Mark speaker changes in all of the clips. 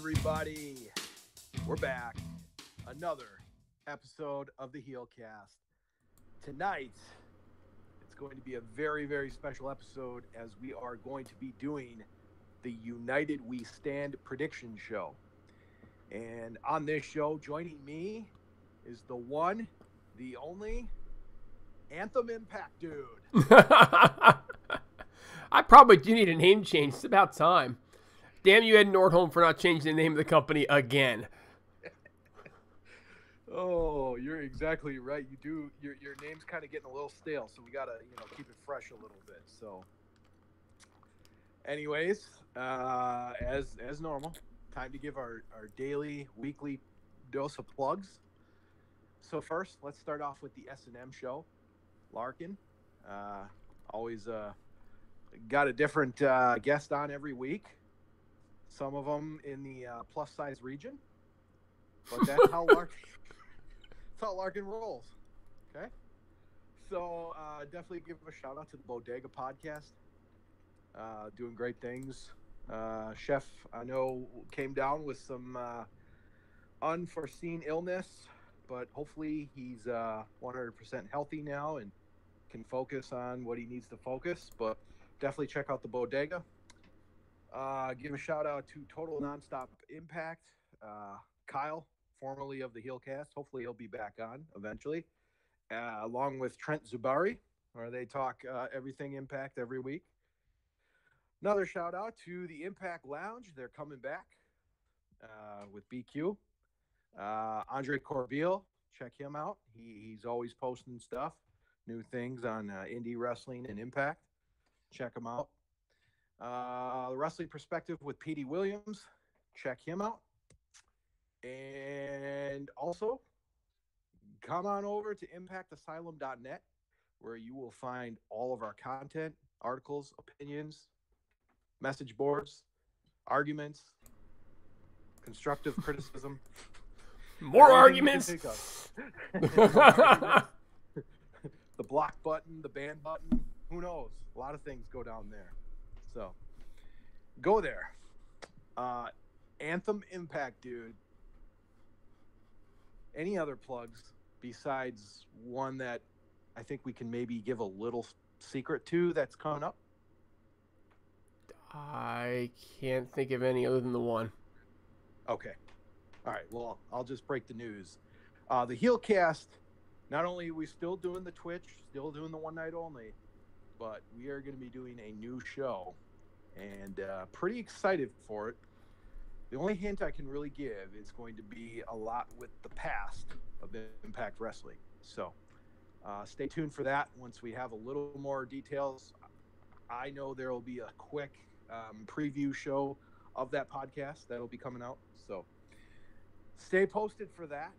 Speaker 1: everybody? We're back. Another episode of the Heelcast. Tonight, it's going to be a very, very special episode as we are going to be doing the United We Stand prediction show. And on this show, joining me is the one, the only, Anthem Impact Dude.
Speaker 2: I probably do need a name change. It's about time. Damn you, Ed Nordholm, for not changing the name of the company again.
Speaker 1: Oh, you're exactly right. You do. Your name's kind of getting a little stale, so we gotta, keep it fresh a little bit. So, anyways, as normal, time to give our daily, weekly dose of plugs. So first, let's start off with the S&M show. Larkin, always got a different guest on every week. Some of them in the plus size region, but that's how Larkin rolls. Okay, so definitely give a shout out to the Bodega podcast. Doing great things. Chef, I know, came down with some unforeseen illness, but hopefully he's 100% healthy now and can focus on what he needs to focus. But definitely check out the Bodega. Give a shout out to Total Nonstop Impact. Kyle, formerly of the Heelcast. Hopefully he'll be back on eventually. Along with Trent Zubari, where they talk everything Impact every week. Another shout out to the Impact Lounge. They're coming back with BQ. Andre Corbeil, check him out. He's always posting stuff, new things on indie wrestling and Impact. Check him out. The Wrestling Perspective with Petey Williams. Check him out. And also, come on over to impactasylum.net, where you will find all of our content, articles, opinions, message boards, arguments, constructive criticism.
Speaker 2: More arguments.
Speaker 1: The block button, the ban button, who knows? A lot of things go down there. So, go there. Anthem Impact Dude. Any other plugs besides one that I think we can maybe give a little secret to that's coming up?
Speaker 2: I can't think of any other than the one.
Speaker 1: Okay. All right. Well, I'll just break the news. The Heelcast, not only are we still doing the Twitch, still doing the one night only, but we are going to be doing a new show, and pretty excited for it. The only hint I can really give is going to be a lot with the past of Impact Wrestling. So stay tuned for that. Once we have a little more details, I know there will be a quick preview show of that podcast that'll be coming out. So stay posted for that.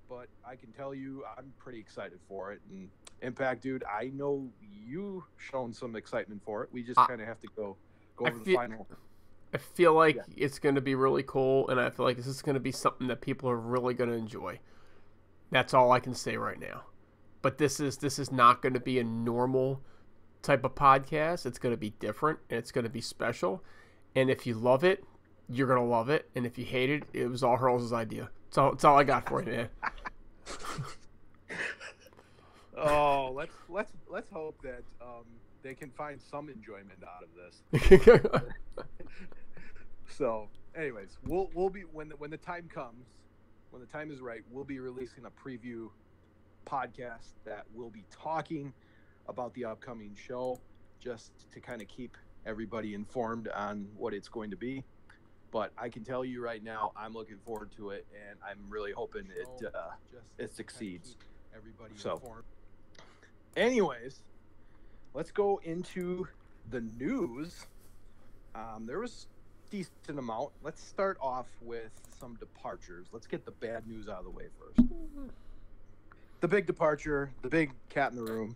Speaker 1: But I can tell you I'm pretty excited for it. And Impact Dude, I know you shown some excitement for it. We just kind of have to go over the final.
Speaker 2: I feel like it's going to be really cool, and I feel like this is going to be something that people are really going to enjoy. That's all I can say right now. But this is not going to be a normal type of podcast. It's going to be different, and it's going to be special. And if you love it, you're going to love it. And if you hate it, it was all Hurls' idea. That's all I got for you, man.
Speaker 1: Oh, let's hope that they can find some enjoyment out of this. So, anyways, we'll be when the time comes, when the time is right, we'll be releasing a preview podcast that will be talking about the upcoming show, just to kind of keep everybody informed on what it's going to be. But I can tell you right now, I'm looking forward to it, and I'm really hoping it succeeds. Everybody informed. Anyways, let's go into the news. There was a decent amount. Let's start off with some departures. Let's get the bad news out of the way first. The big departure, the big cat in the room.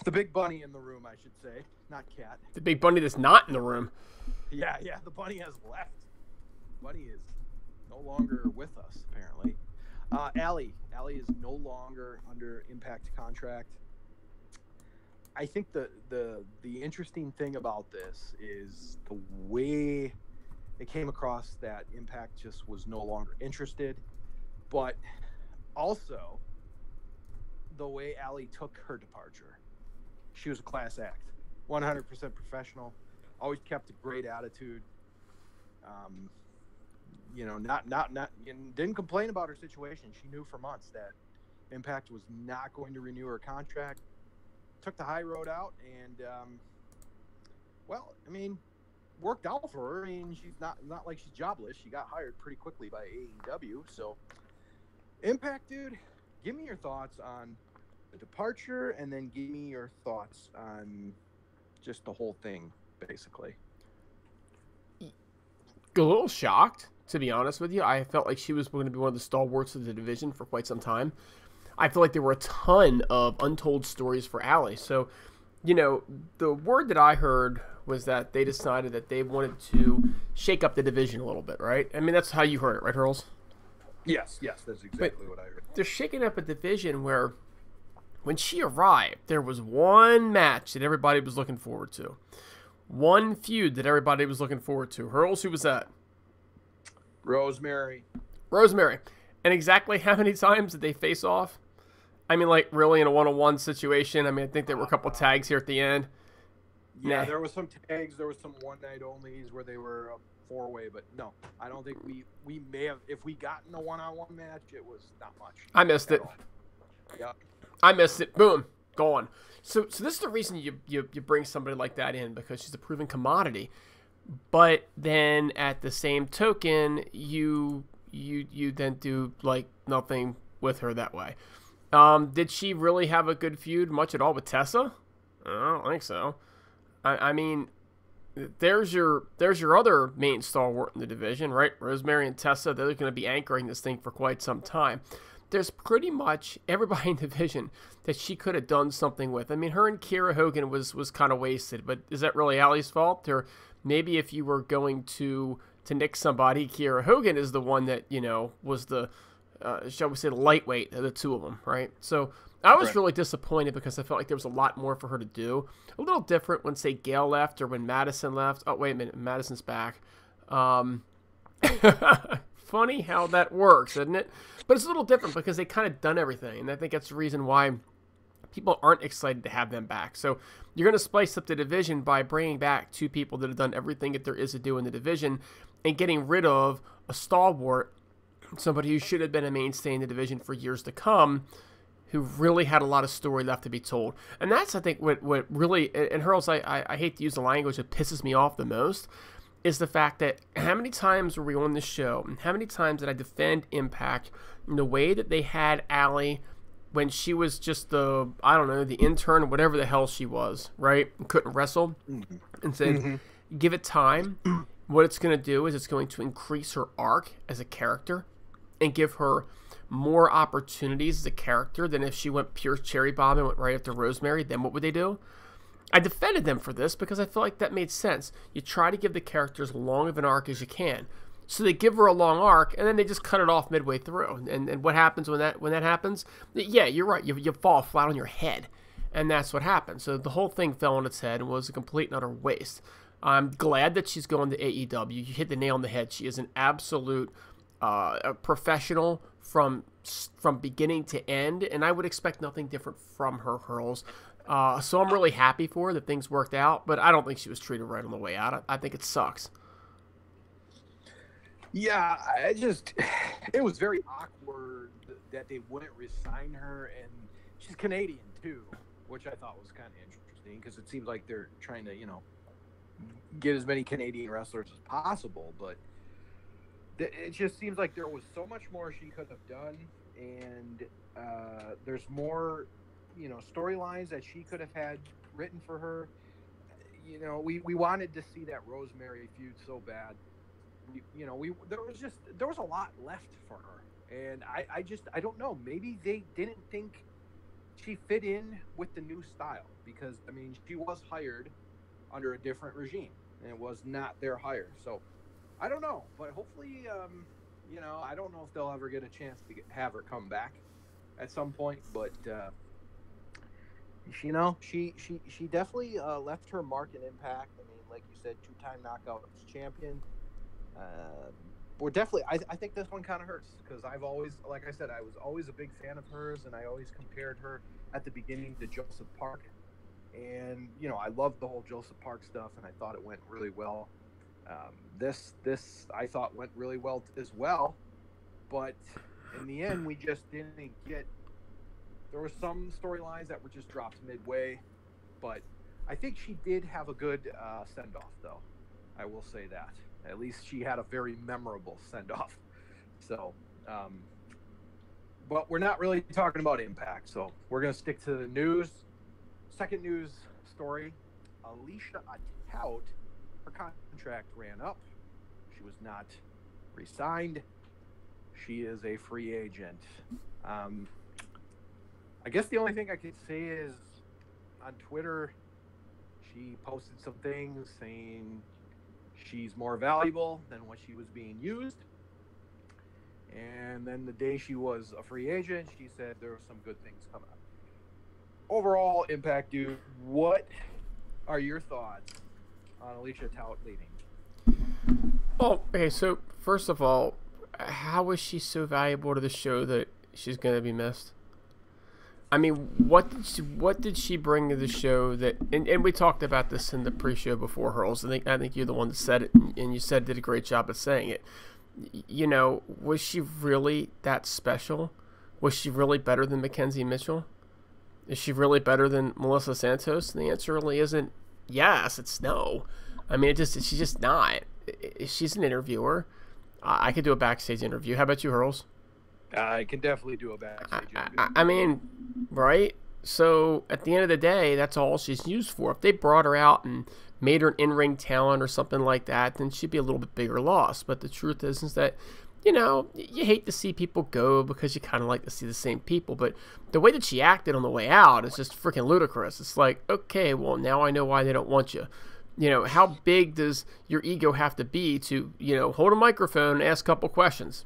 Speaker 1: The big bunny in the room, I should say. Not cat.
Speaker 2: The big bunny that's not in the room.
Speaker 1: Yeah, the bunny has left. Bunny is no longer with us, apparently. Allie is no longer under Impact contract. I think the interesting thing about this is the way it came across that Impact just was no longer interested. But also, the way Allie took her departure, she was a class act, 100% professional, always kept a great attitude. Didn't complain about her situation. She knew for months that Impact was not going to renew her contract. Took the high road out, and worked out for her. I mean, she's not like she's jobless. She got hired pretty quickly by AEW. So, Impact, dude, give me your thoughts on the departure, and then give me your thoughts on just the whole thing, basically.
Speaker 2: A little shocked, to be honest with you. I felt like she was going to be one of the stalwarts of the division for quite some time. I feel like there were a ton of untold stories for Allie. So, the word that I heard was that they decided that they wanted to shake up the division a little bit, right? I mean, that's how you heard it, right, Hurls?
Speaker 1: Yes, that's exactly what I heard.
Speaker 2: They're shaking up a division where, when she arrived, there was one match that everybody was looking forward to. One feud that everybody was looking forward to. Hurls, who was that?
Speaker 1: Rosemary.
Speaker 2: And exactly how many times did they face off? I mean, like, really in a one-on-one situation? I mean, I think there were a couple tags here at the end.
Speaker 1: Yeah, There was some tags. There was some one-night-onlys where they were a four-way. But, no, I don't think we may have. If we got in a one-on-one match, it was not much.
Speaker 2: I missed it.
Speaker 1: Yeah.
Speaker 2: I missed it. Boom. Gone. So this is the reason you bring somebody like that in, because she's a proven commodity. But then at the same token, you then do, like, nothing with her that way. Did she really have a good feud much at all with Tessa? I don't think so. I mean, there's your other main stalwart in the division, right? Rosemary and Tessa, they're going to be anchoring this thing for quite some time. There's pretty much everybody in the division that she could have done something with. I mean, her and Kiera Hogan was kind of wasted, but is that really Allie's fault? Or maybe if you were going to nick somebody, Kiera Hogan is the one that, was the, shall we say, the lightweight of the two of them, right? So I was really disappointed because I felt like there was a lot more for her to do. A little different when, say, Gail left or when Madison left. Oh, wait a minute, Madison's back. Funny how that works, isn't it? But it's a little different because they kind of done everything, and I think that's the reason why people aren't excited to have them back. So you're going to spice up the division by bringing back two people that have done everything that there is to do in the division and getting rid of a stalwart, somebody who should have been a mainstay in the division for years to come, who really had a lot of story left to be told. And that's, I think, what really, and Hurls, I hate to use the language that pisses me off the most, is the fact that how many times were we on this show, and how many times did I defend Impact in the way that they had Allie when she was just the intern, whatever the hell she was, right? And couldn't wrestle, and said, give it time. What it's going to do is it's going to increase her arc as a character and give her more opportunities as a character than if she went pure cherry bomb and went right after Rosemary. Then what would they do? I defended them for this because I feel like that made sense. You try to give the characters as long of an arc as you can. So they give her a long arc, and then they just cut it off midway through. And what happens when that happens? Yeah, you're right. You fall flat on your head, and that's what happened. So the whole thing fell on its head and was a complete and utter waste. I'm glad that she's going to AEW. You hit the nail on the head. She is an absolute professional from beginning to end, and I would expect nothing different from her, Hurls. So I'm really happy for her that things worked out, but I don't think she was treated right on the way out. I think it sucks.
Speaker 1: Yeah, it was very awkward that they wouldn't resign her, and she's Canadian too, which I thought was kind of interesting because it seems like they're trying to, get as many Canadian wrestlers as possible, but it just seems like there was so much more she could have done, and there's more, storylines that she could have had written for her. We wanted to see that Rosemary feud so bad. There was a lot left for her, and I don't know. Maybe they didn't think she fit in with the new style because she was hired under a different regime, and it was not their hire. So I don't know, but hopefully, I don't know if they'll ever get a chance to have her come back at some point, but she definitely left her mark and impact. Like you said, 2-time knockout champion. we're definitely. I think this one kind of hurts because I've always, like I said, I was always a big fan of hers, and I always compared her at the beginning to Joseph Park. And I loved the whole Joseph Park stuff, and I thought it went really well. This I thought went really well as well, but in the end, we just didn't get. There were some storylines that were just dropped midway, but I think she did have a good send-off, though. I will say that. At least she had a very memorable send-off. So, but we're not really talking about Impact, so we're going to stick to the news. Second news story, Alicia Atout, her contract ran up. She was not re-signed. She is a free agent. I guess the only thing I could say is on Twitter, she posted some things saying she's more valuable than what she was being used. And then the day she was a free agent, she said there were some good things coming up. Overall, Impact Dude, what are your thoughts on Alicia Atout leaving?
Speaker 2: Oh, okay, so first of all, how is she so valuable to the show that she's going to be missed? I mean, what did she bring to the show that, and we talked about this in the pre-show before, Hurls. I think you're the one that said it, and you said did a great job of saying it. Was she really that special? Was she really better than Mackenzie Mitchell? Is she really better than Melissa Santos? And the answer really isn't yes, it's no. I mean, she's just not. She's an interviewer. I could do a backstage interview. How about you, Hurls?
Speaker 1: I can definitely do a backstage interview.
Speaker 2: I mean, right? So at the end of the day, that's all she's used for. If they brought her out and made her an in-ring talent or something like that, then she'd be a little bit bigger loss. But the truth is that, you hate to see people go because you kind of like to see the same people. But the way that she acted on the way out is just freaking ludicrous. It's like, okay, well, now I know why they don't want you. How big does your ego have to be to, hold a microphone and ask a couple questions?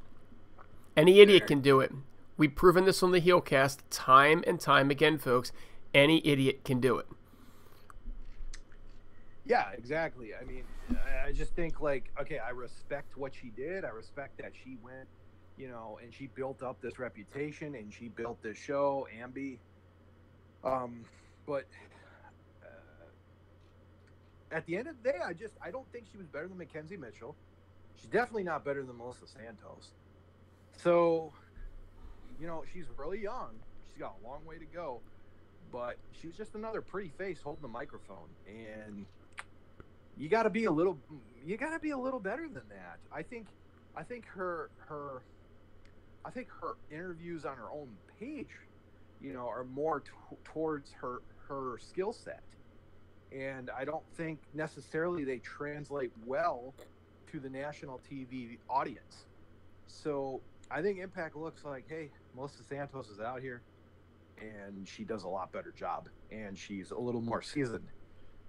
Speaker 2: Any idiot can do it. We've proven this on the Heelcast time and time again, folks. Any idiot can do it.
Speaker 1: Yeah, exactly. I mean, I just think okay, I respect what she did. I respect that she went, and she built up this reputation and she built this show, Ambi. But at the end of the day, I don't think she was better than Mackenzie Mitchell. She's definitely not better than Melissa Santos. So, she's really young. She's got a long way to go. But she was just another pretty face holding the microphone. And you got to be a little better than that. I think her interviews on her own page, are more towards her skill set. And I don't think necessarily they translate well to the national TV audience. So I think Impact looks like, hey, Melissa Santos is out here, and she does a lot better job, and she's a little more seasoned.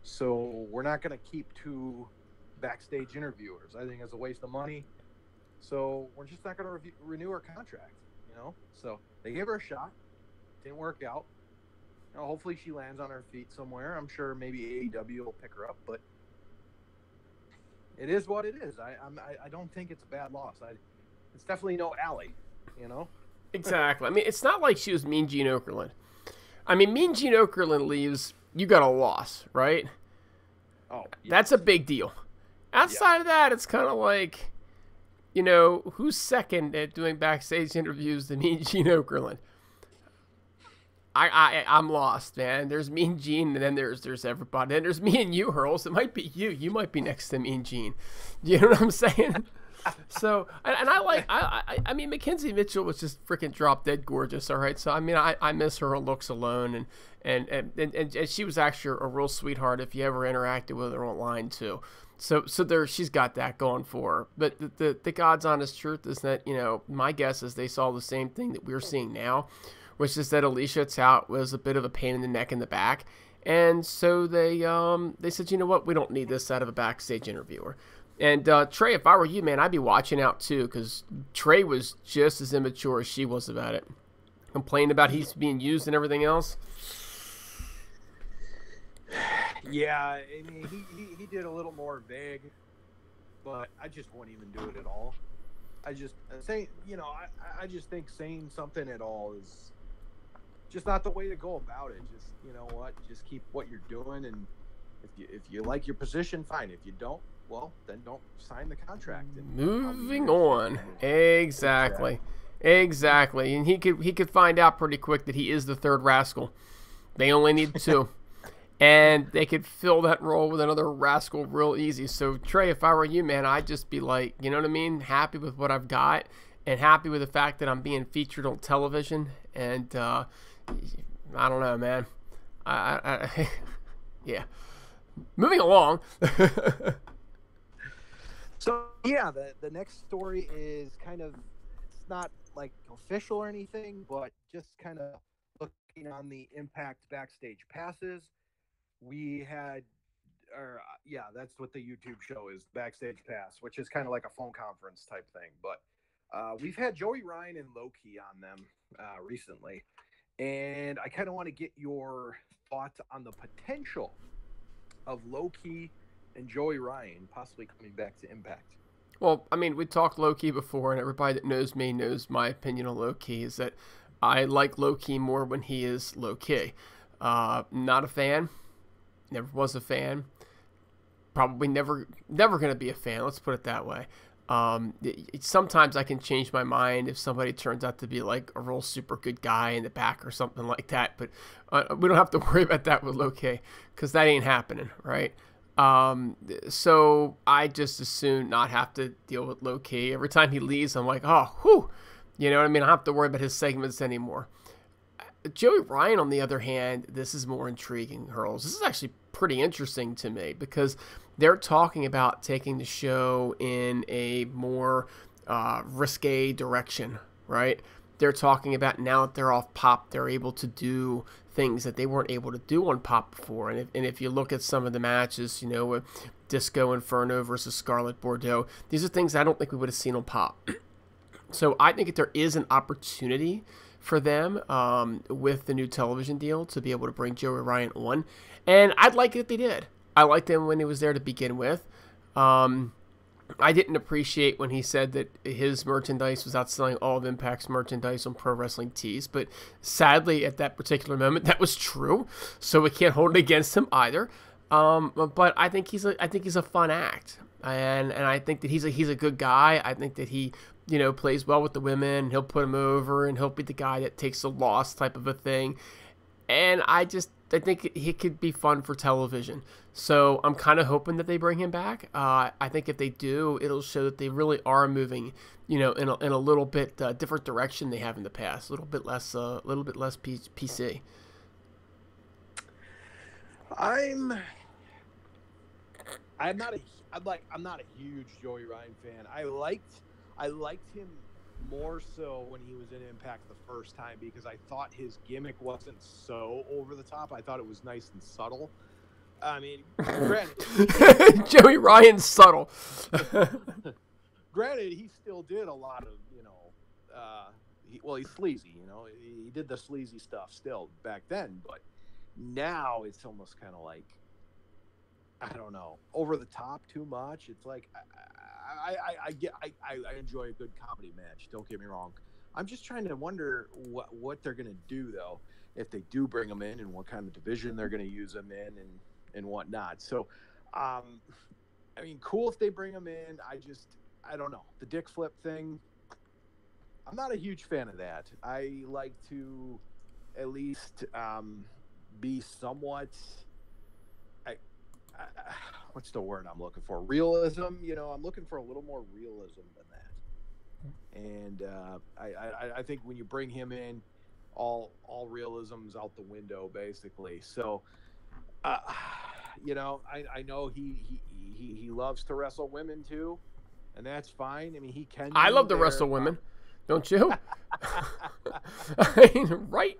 Speaker 1: So we're not going to keep two backstage interviewers. I think it's a waste of money. So we're just not going to renew her contract, So they gave her a shot. Didn't work out. Hopefully she lands on her feet somewhere. I'm sure maybe AEW will pick her up, but it is what it is. I don't think it's a bad loss. It's definitely no Allie,
Speaker 2: Exactly. I mean, it's not like she was Mean Gene Okerlund. I mean, Mean Gene Okerlund leaves, you got a loss, right?
Speaker 1: Oh, yes.
Speaker 2: That's a big deal. Outside of that, it's kind of like, who's second at doing backstage interviews to Mean Gene Okerlund? I'm lost, man. There's Mean Gene, and then there's everybody. Then there's me and you, Hurls. It might be you. You might be next to Mean Gene. You know what I'm saying? So, I mean, Mackenzie Mitchell was just freaking drop dead gorgeous. All right, so I mean, I miss her looks alone, and she was actually a real sweetheart if you ever interacted with her online too. So there, she's got that going for her. But the God's honest truth is that my guess is they saw the same thing that we're seeing now, which is that Alicia Atout was a bit of a pain in the neck in the back, and so they said, you know what, we don't need this out of a backstage interviewer. And Trey, if I were you, man, I'd be watching out too, because Trey was just as immature as she was about it. Complaining about he's being used and everything else.
Speaker 1: Yeah, I mean, he did a little more vague. but I just won't even do it at all. I just say, I just think saying something at all is just not the way to go about it. Just, you know what, just keep what you're doing, and if you like your position, fine. If you don't, well, then don't sign the contract. And
Speaker 2: moving on. Exactly. And he could find out pretty quick that he is the third rascal. They only need 2. And they could fill that role with another rascal real easy. So, Trey, if I were you, man, I'd just be like, you know what I mean? Happy with what I've got, and happy with the fact that I'm being featured on television. And I don't know, man. Yeah. Moving along.
Speaker 1: So, yeah, the next story is kind of, it's not like official or anything, but just kind of looking on the Impact backstage passes. We had, that's what the YouTube show is, Backstage Pass, which is kind of like a phone conference type thing. But we've had Joey Ryan and Low-Key on them recently, and I kind of want to get your thoughts on the potential of Low-Key and Joey Ryan possibly coming back to Impact.
Speaker 2: Well, I mean, we talked Low-Key before, and everybody that knows me knows my opinion on Low-Key is that I like Low-Key more when he is Low-Key. Not a fan. Never was a fan. Probably never going to be a fan. Let's put it that way. Sometimes I can change my mind if somebody turns out to be like a real super good guy in the back or something like that. But we don't have to worry about that with Low-Key because that ain't happening, right? So I just as soon not have to deal with Low-Key. Every time he leaves, I'm like, oh, whew. You know what I mean? I don't have to worry about his segments anymore. Joey Ryan, on the other hand, this is more intriguing, Hurls. This is actually pretty interesting to me because they're talking about taking the show in a more risque direction, right? They're talking about now that they're off Pop, they're able to do things that they weren't able to do on Pop before. And if you look at some of the matches, with Disco Inferno versus Scarlet Bordeaux, these are things I don't think we would have seen on Pop. So I think that there is an opportunity for them with the new television deal to be able to bring Joey Ryan on. And I'd like it if they did. I liked him when he was there to begin with. I didn't appreciate when he said that his merchandise was outselling all of Impact's merchandise on Pro Wrestling Tees. But sadly, at that particular moment, that was true. So we can't hold it against him either. But I think he's a fun act. And I think that he's a good guy. I think that he plays well with the women. He'll put him over, and he'll be the guy that takes the loss type of a thing. And I think he could be fun for television. So I'm kind of hoping that they bring him back. I think if they do, it'll show that they really are moving, in a little bit different direction they have in the past. A little bit less PC.
Speaker 1: I'm not a huge Joey Ryan fan. I liked him more so when he was in Impact the first time because I thought his gimmick wasn't so over the top. I thought it was nice and subtle. I mean, granted,
Speaker 2: Joey Ryan's subtle.
Speaker 1: Granted, he still did a lot of, he's sleazy, he did the sleazy stuff still back then, but now it's almost kind of like, I don't know, over the top too much. It's like, I enjoy a good comedy match. Don't get me wrong. I'm just trying to wonder what they're going to do though, if they do bring him in, and what kind of division they're going to use him in and whatnot. So, I mean, cool if they bring him in. I don't know. The dick flip thing, I'm not a huge fan of that. I like to at least be somewhat, what's the word I'm looking for? Realism. I'm looking for a little more realism than that. And I think when you bring him in, all realism's out the window, basically. So, I know he loves to wrestle women too, and that's fine. I mean, he can.
Speaker 2: I love to wrestle women, don't you? I mean, right?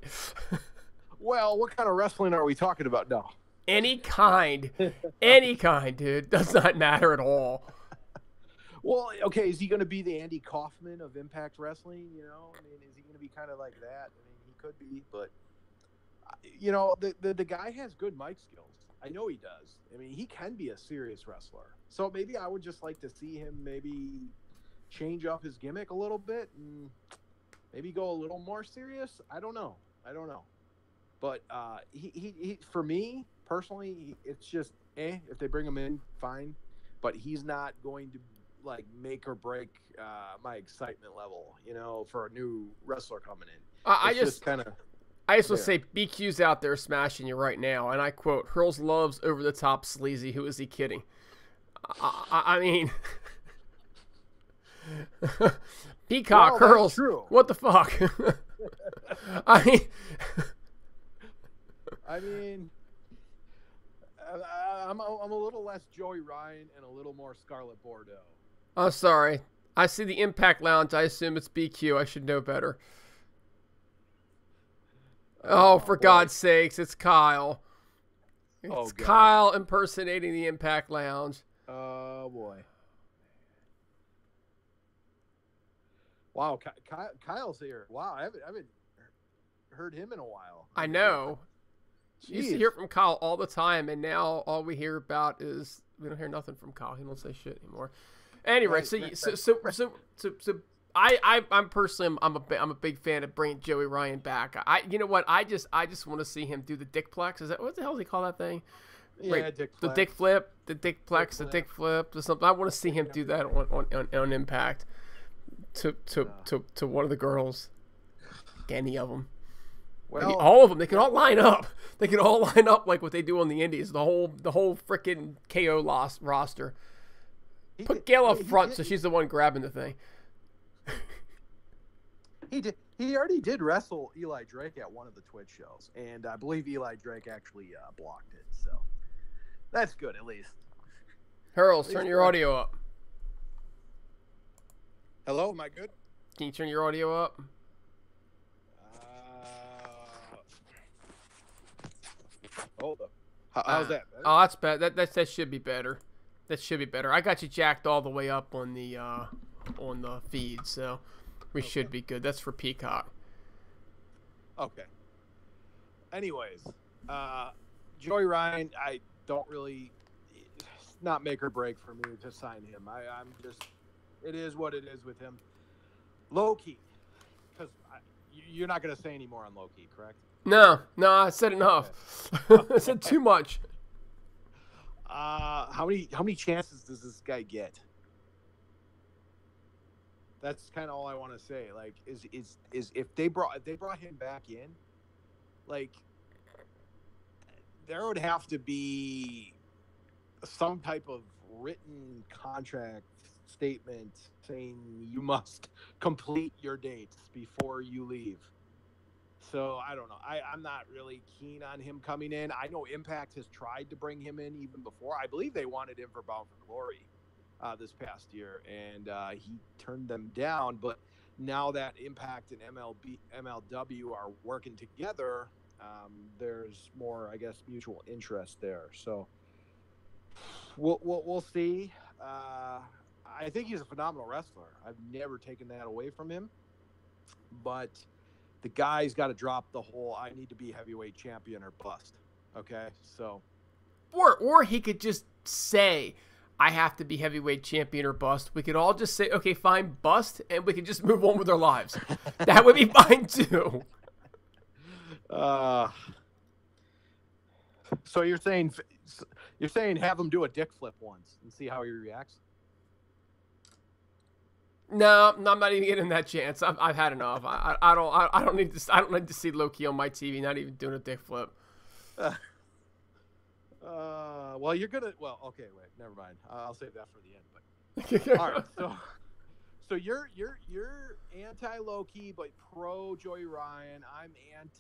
Speaker 1: Well, what kind of wrestling are we talking about now?
Speaker 2: Any kind, dude. Does not matter at all.
Speaker 1: Well, okay, is he going to be the Andy Kaufman of Impact Wrestling? I mean, is he going to be kind of like that? I mean, he could be, but the guy has good mic skills. I know he does. I mean, he can be a serious wrestler. So maybe I would just like to see him maybe change up his gimmick a little bit and maybe go a little more serious. I don't know. But he for me personally, it's just if they bring him in, fine. But he's not going to like make or break my excitement level, for a new wrestler coming in.
Speaker 2: I just want to say BQ's out there smashing you right now, and I quote: "Hurls loves over the top sleazy. Who is he kidding?" I mean, Peacock Hurls. What the fuck? I mean,
Speaker 1: I'm a little less Joey Ryan and a little more Scarlett Bordeaux.
Speaker 2: Oh, sorry. I see the Impact Lounge. I assume it's BQ. I should know better. Oh, for God's sakes, it's Kyle. It's Kyle impersonating the Impact Lounge.
Speaker 1: Oh, boy. Wow, Kyle's here. Wow, I haven't heard him in a while.
Speaker 2: I know. Jeez. Used to hear from Kyle all the time, and now all we hear about is we don't hear nothing from Kyle. He don't say shit anymore. Anyway, I'm personally I'm a big fan of bringing Joey Ryan back. You know what? I just want to see him do the dickplex. Is that what the hell does he call that thing?
Speaker 1: Yeah,
Speaker 2: right. The dick flip, the dickplex, the dick flip, or something. I want to see him do that on Impact to one of the girls, any of them. Well, maybe all of them. They can all line up. They can all line up like what they do on the Indies. The whole freaking KO roster. Put Gail up front so she's the one grabbing the thing.
Speaker 1: He already did wrestle Eli Drake at one of the Twitch shows, and I believe Eli Drake actually blocked it. So that's good, at least.
Speaker 2: Hurls, turn your audio up.
Speaker 1: Hello, am I good?
Speaker 2: Can you turn your audio up?
Speaker 1: Hold up. How's that? Better?
Speaker 2: Oh, that's bad. That should be better. That should be better. I got you jacked all the way up on the feed, so we should be good. That's for Peacock.
Speaker 1: Okay. Anyways, Joey Ryan, I don't really. It's not make or break for me to sign him. I'm just. It is what it is with him. Low-key, because you're not going to say any more on low-key, correct?
Speaker 2: No, I said enough. Okay. I said too much.
Speaker 1: How many chances does this guy get? That's kind of all I want to say. Like, is if they brought him back in, like, there would have to be some type of written contract statement saying you must complete your dates before you leave. So I don't know. I'm not really keen on him coming in. I know Impact has tried to bring him in even before. I believe they wanted him for Bound for Glory this past year, and he turned them down. But now that Impact and MLW are working together, there's more, I guess, mutual interest there. So we'll see. I think he's a phenomenal wrestler. I've never taken that away from him, but the guy's got to drop the whole I need to be heavyweight champion or bust. Okay, so
Speaker 2: or he could just say I have to be heavyweight champion or bust. We could all just say okay, fine, bust, and we could just move on with our lives. That would be fine too.
Speaker 1: So you're saying have him do a dick flip once and see how he reacts?
Speaker 2: No, I'm not even getting that chance. I've had enough. I don't need to see Loki on my TV. Not even doing a dick flip.
Speaker 1: Well, you're gonna. Well, okay, wait, never mind. I'll save that for the end. But all right, so you're anti Loki, but pro Joey Ryan.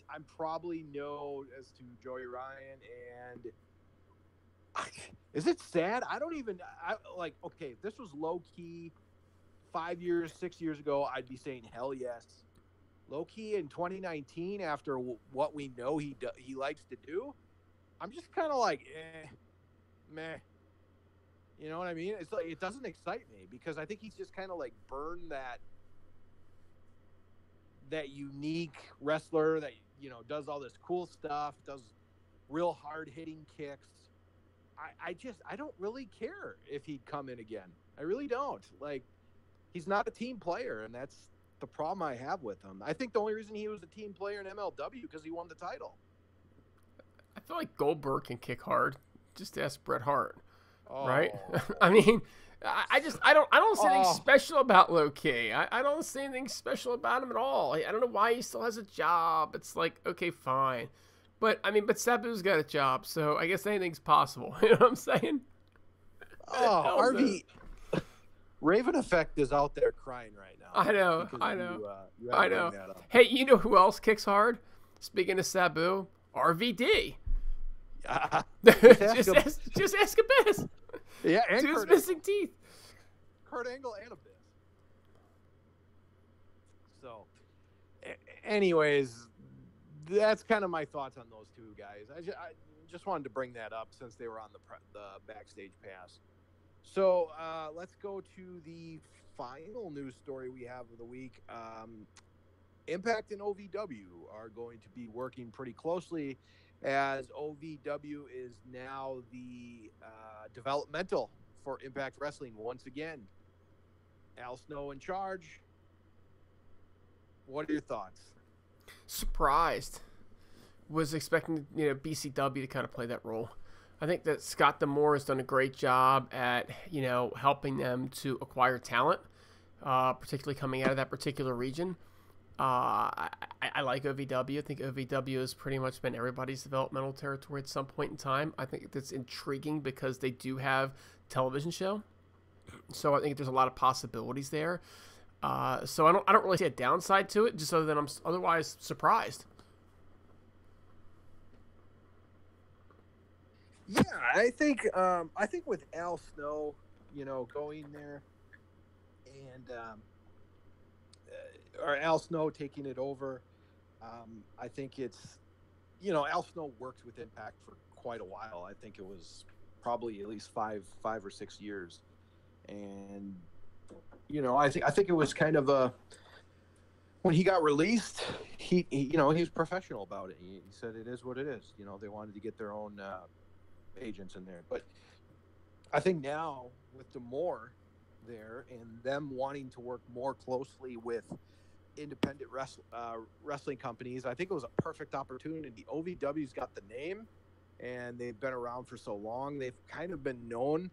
Speaker 1: I'm probably no as to Joey Ryan, and is it sad? I don't even. Okay, if this was low key 5 years, 6 years ago, I'd be saying hell yes. Low key in 2019, after what we know he likes to do, I'm just kind of like, meh. You know what I mean? It's like it doesn't excite me because I think he's just kind of like burned that unique wrestler that does all this cool stuff, does real hard hitting kicks, I don't really care if he'd come in again. I really don't. Like, he's not a team player, and that's the problem I have with him. I think the only reason he was a team player in MLW because he won the title.
Speaker 2: I feel like Goldberg can kick hard. Just ask Bret Hart, right?
Speaker 1: Oh.
Speaker 2: I mean, I don't see anything special about Low-Ki. I don't see anything special about him at all. I don't know why he still has a job. It's like, okay, fine. But, I mean, Sabu's got a job, so I guess anything's possible. You know what I'm saying?
Speaker 1: Oh, RV. Raven Effect is out there crying right now.
Speaker 2: I know. I know. Hey, you know who else kicks hard? Speaking of Sabu, RVD.
Speaker 1: Yeah.
Speaker 2: Just ask Abyss.
Speaker 1: Yeah, and
Speaker 2: Dude's missing teeth.
Speaker 1: Kurt Angle and Abyss. So, anyways, that's kind of my thoughts on those two guys. I just wanted to bring that up since they were on the backstage pass. So let's go to the final news story we have of the week. Impact and OVW are going to be working pretty closely, as OVW is now the developmental for Impact Wrestling once again. Al Snow in charge. What are your thoughts?
Speaker 2: Surprised. Was expecting BCW to kind of play that role. I think that Scott D'Amore has done a great job at helping them to acquire talent, particularly coming out of that particular region. I like OVW. I think OVW has pretty much been everybody's developmental territory at some point in time. I think that's intriguing because they do have a television show, so I think there's a lot of possibilities there. So I don't really see a downside to it, just other than I'm otherwise surprised.
Speaker 1: Yeah, I think with Al Snow, going there, and or Al Snow taking it over, I think it's, Al Snow worked with Impact for quite a while. I think it was probably at least five or 6 years, and I think it was kind of when he got released, he was professional about it. He said it is what it is. They wanted to get their own agents in there, but I think now with D'Amore there and them wanting to work more closely with independent wrestling companies, I think it was a perfect opportunity. OVW's got the name, and they've been around for so long. They've kind of been known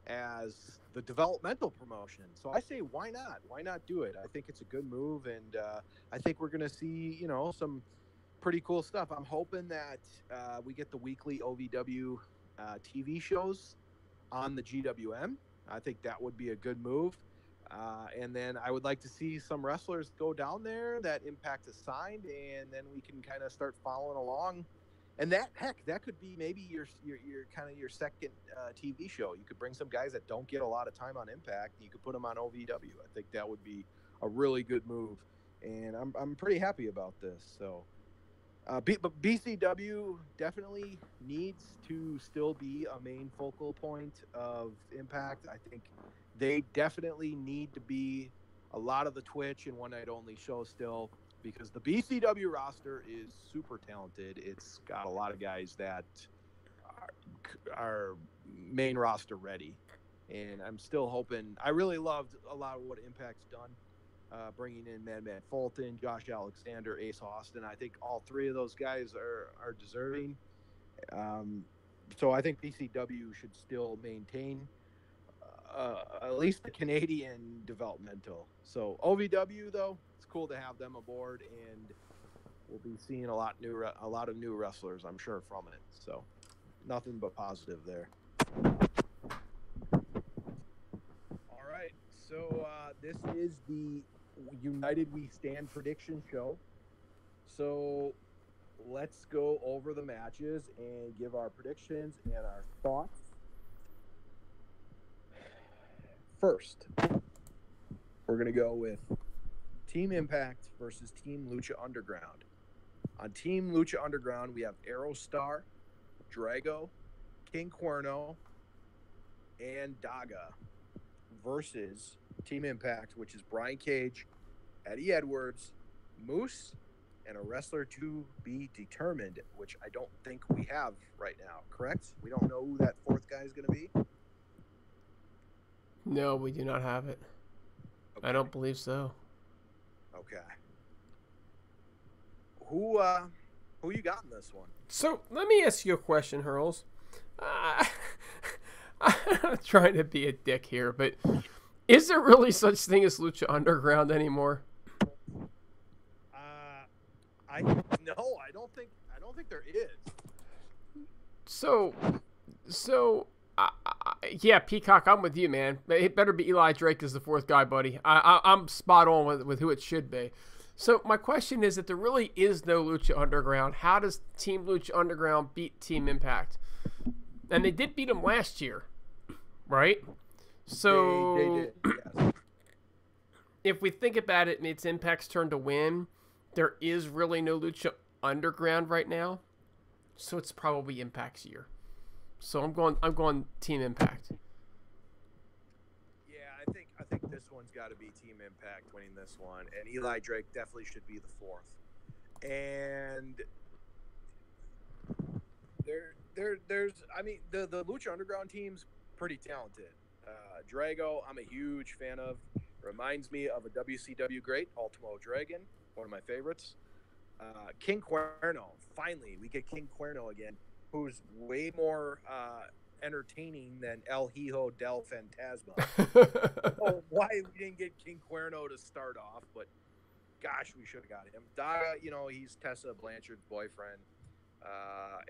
Speaker 1: as the developmental promotion. So I say, why not? Why not do it? I think it's a good move, and I think we're going to see, some pretty cool stuff. I'm hoping that we get the weekly OVW TV shows on the GWM. I think that would be a good move. And then I would like to see some wrestlers go down there that Impact has signed, and then we can kind of start following along. And that could be maybe your kind of your second TV show. You could bring some guys that don't get a lot of time on Impact. You could put them on OVW. I think that would be a really good move, and I'm pretty happy about this. So. But BCW definitely needs to still be a main focal point of Impact. I think they definitely need to be a lot of the Twitch and one-night only show still, because the BCW roster is super talented. It's got a lot of guys that are main roster ready, and I'm still hoping. I really loved a lot of what Impact's done. Bringing in Madman Fulton, Josh Alexander, Ace Austin. I think all three of those guys are deserving. So I think BCW should still maintain at least the Canadian developmental. So OVW, though, it's cool to have them aboard, and we'll be seeing a lot of new wrestlers, I'm sure, from it. So nothing but positive there. All right, so this is the United We Stand prediction show. So let's go over the matches and give our predictions and our thoughts. First, we're going to go with Team Impact versus Team Lucha Underground. On Team Lucha Underground, we have Aerostar, Drago, King Cuerno, and Daga versus Team Impact, which is Brian Cage, Eddie Edwards, Moose, and a wrestler to be determined, which I don't think we have right now. Correct? We don't know who that fourth guy is going to be.
Speaker 2: No, we do not have it. Okay. I don't believe so.
Speaker 1: Okay. Who you got in this one?
Speaker 2: So let me ask you a question, Hurls. I'm not trying to be a dick here, but is there really such thing as Lucha Underground anymore?
Speaker 1: I don't think there is.
Speaker 2: So, yeah, Peacock, I'm with you, man. It better be Eli Drake as the fourth guy, buddy. I'm spot on with who it should be. So my question is, if there really is no Lucha Underground, how does Team Lucha Underground beat Team Impact? And they did beat them last year, right? So
Speaker 1: they did, yes.
Speaker 2: If we think about it, and it's Impact's turn to win, there is really no Lucha Underground right now, so it's probably Impact's year. So I'm going Team Impact.
Speaker 1: Yeah, I think this one's got to be Team Impact winning this one, and Eli Drake definitely should be the fourth. And there's I mean the Lucha Underground team's pretty talented. Drago, I'm a huge fan of. Reminds me of a WCW great, Ultimo Dragon, one of my favorites. King Cuerno, finally we get King Cuerno again, who's way more entertaining than El Hijo del Fantasma. Oh, why we didn't get King Cuerno to start off, but gosh, we should have got him. Daga, he's Tessa Blanchard's boyfriend.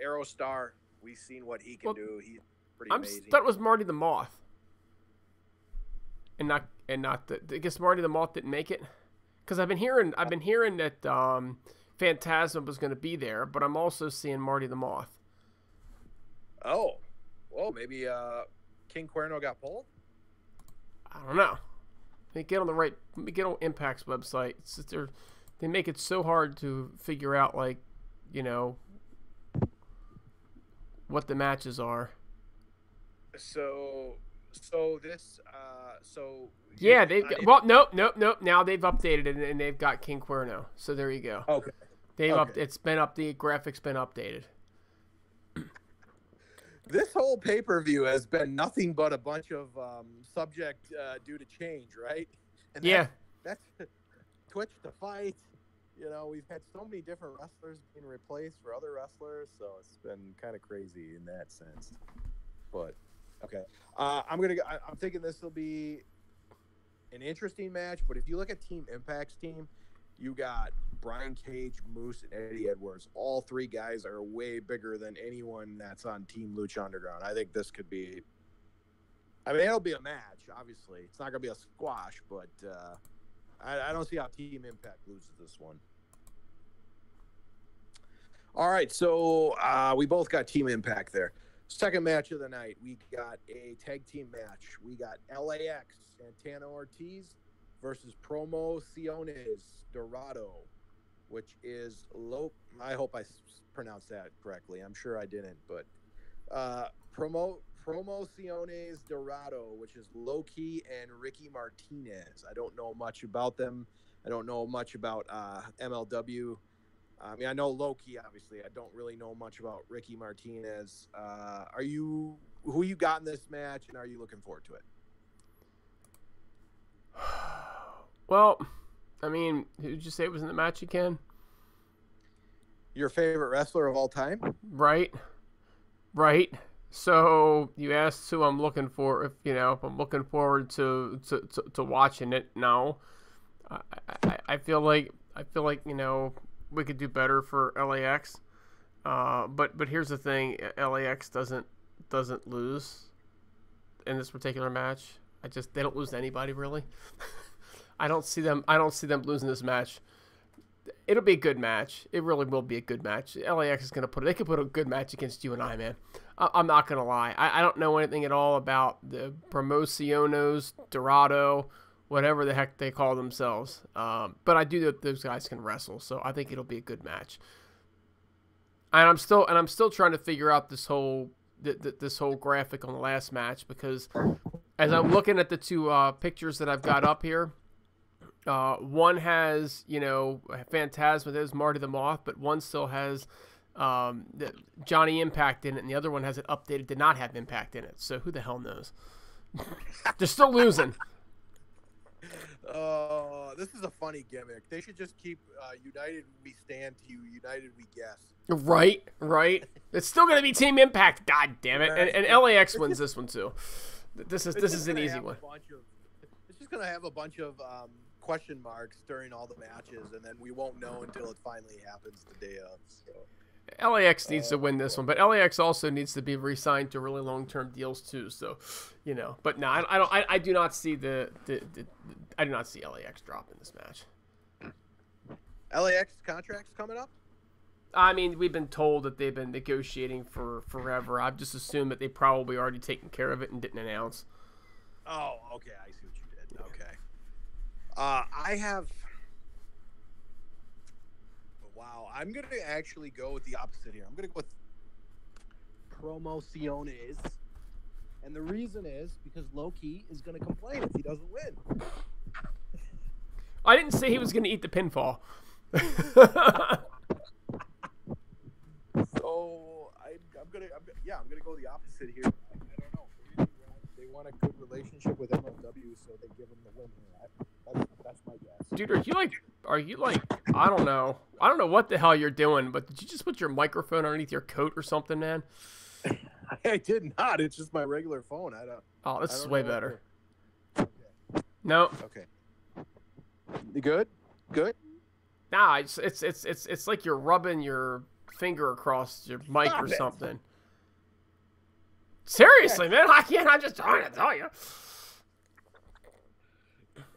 Speaker 1: Aerostar, we've seen what he can do. He's pretty amazing.
Speaker 2: I thought it was Marty the Moth, and not I guess Marty the Moth didn't make it, because I've been hearing that Phantasm was going to be there, but I'm also seeing Marty the Moth.
Speaker 1: Oh, well, maybe King Cuerno got pulled.
Speaker 2: I don't know. Let me get on Impact's website. They make it so hard to figure out, like, what the matches are. Yeah, nope. Now they've updated it and they've got King Cuerno. So there you go.
Speaker 1: Okay.
Speaker 2: It's been up. The graphics been updated.
Speaker 1: This whole pay-per-view has been nothing but a bunch of subject due to change, right? And that's Twitch to fight. We've had so many different wrestlers being replaced for other wrestlers, so it's been kind of crazy in that sense. But okay, I'm thinking this will be an interesting match. But if you look at Team Impact's team, you got Brian Cage, Moose, and Eddie Edwards. All three guys are way bigger than anyone that's on Team Lucha Underground. I think this could be. I mean, it'll be a match. Obviously, it's not going to be a squash, but I don't see how Team Impact loses this one. All right, so we both got Team Impact there. Second match of the night, we got a tag team match. We got LAX, Santana Ortiz, versus Promociones Dorado, which is I hope I pronounced that correctly. I'm sure I didn't, but Promociones Dorado, which is Loki and Ricky Martinez. I don't know much about them. I don't know much about MLW. I mean, I know Loki, obviously. I don't really know much about Ricky Martinez. Who you got in this match, and are you looking forward to it?
Speaker 2: Well, I mean, who did you say was in the match again?
Speaker 1: Your favorite wrestler of all time?
Speaker 2: Right. So you asked who I'm looking for. If I'm looking forward to watching it. No, I feel like we could do better for LAX. But here's the thing: LAX doesn't lose in this particular match. They don't lose to anybody really. I don't see them losing this match. It'll be a good match. It really will be a good match. LAX is gonna they could put a good match against you and I, man. I'm not gonna lie. I don't know anything at all about the Promociones Dorado, whatever the heck they call themselves. But I do know that those guys can wrestle, so I think it'll be a good match. And I'm still trying to figure out this whole graphic on the last match, because as I'm looking at the two pictures that I've got up here, One has, you know, Phantasma, there's Marty the Moth, but one still has Johnny Impact in it, and the other one has it updated to not have Impact in it. So who the hell knows? They're still losing.
Speaker 1: This is a funny gimmick. They should just keep United We Stand to you, United We Guess.
Speaker 2: Right. It's still going to be Team Impact. God damn it! And LAX wins this one too. This is an easy one.
Speaker 1: It's just going to have a bunch of question marks during all the matches, and then we won't know until it finally happens the day of. So.
Speaker 2: LAX needs to win this one, but LAX also needs to be re-signed to really long-term deals too. So, you know, but no, I do not see I do not see LAX dropping this match.
Speaker 1: LAX contracts coming up?
Speaker 2: I mean, we've been told that they've been negotiating for forever. I've just assumed that they probably already taken care of it and didn't announce.
Speaker 1: Oh, okay. I see what you did. Okay. I have. Wow, I'm gonna actually go with the opposite here. I'm gonna go with Promociones, and the reason is because Low-Key is gonna complain if he doesn't win.
Speaker 2: I didn't say he was gonna eat the pinfall.
Speaker 1: So I'm gonna go the opposite here. I don't know. Maybe they want a good relationship with MLW, so they give him the win here. That's my guess.
Speaker 2: Dude, are you like I don't know what the hell you're doing, but did you just put your microphone underneath your coat or something, man?
Speaker 1: I did not. It's just my regular phone.
Speaker 2: Oh, this is way better.
Speaker 1: Okay.
Speaker 2: No.
Speaker 1: Okay. You good? Good?
Speaker 2: Nah, it's like you're rubbing your finger across your mic or something. Seriously, man, I'm just trying to tell you.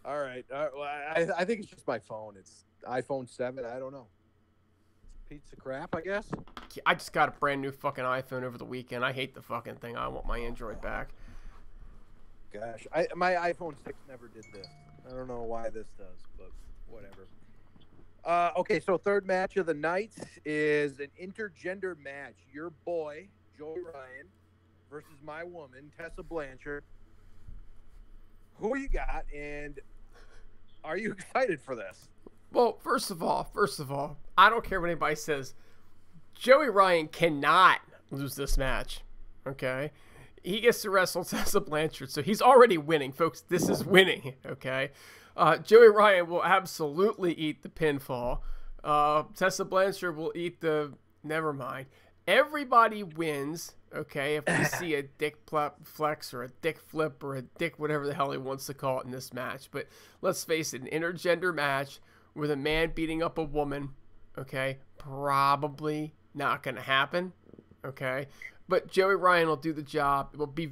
Speaker 1: All right. Well, I think it's just my phone. It's iPhone 7. I don't know. It's a piece of crap, I guess.
Speaker 2: I just got a brand new fucking iPhone over the weekend. I hate the fucking thing. I want my Android back.
Speaker 1: Gosh, my iPhone 6 never did this. I don't know why this does, but whatever. Okay, so third match of the night is an intergender match. Your boy, Joey Ryan, versus my woman, Tessa Blanchard. Who you got, and are you excited for this?
Speaker 2: Well, first of all, I don't care what anybody says. Joey Ryan cannot lose this match, okay? He gets to wrestle Tessa Blanchard, so he's already winning, folks. This is winning, okay? Joey Ryan will absolutely eat the pinfall. Tessa Blanchard will eat the... Never mind. Everybody wins, okay, if we see a dick flex or a dick flip or a dick whatever the hell he wants to call it in this match. But let's face it, an intergender match with a man beating up a woman, okay, probably not going to happen, okay? But Joey Ryan will do the job. It'll be a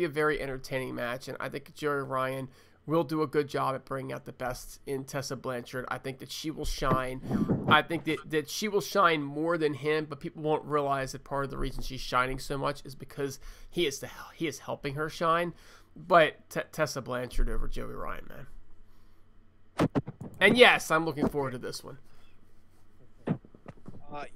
Speaker 2: very entertaining match, and I think Joey Ryan will do a good job at bringing out the best in Tessa Blanchard. I think that she will shine. I think that she will shine more than him, but people won't realize that part of the reason she's shining so much is because he is helping her shine. But Tessa Blanchard over Joey Ryan, man. And yes, I'm looking forward to this one.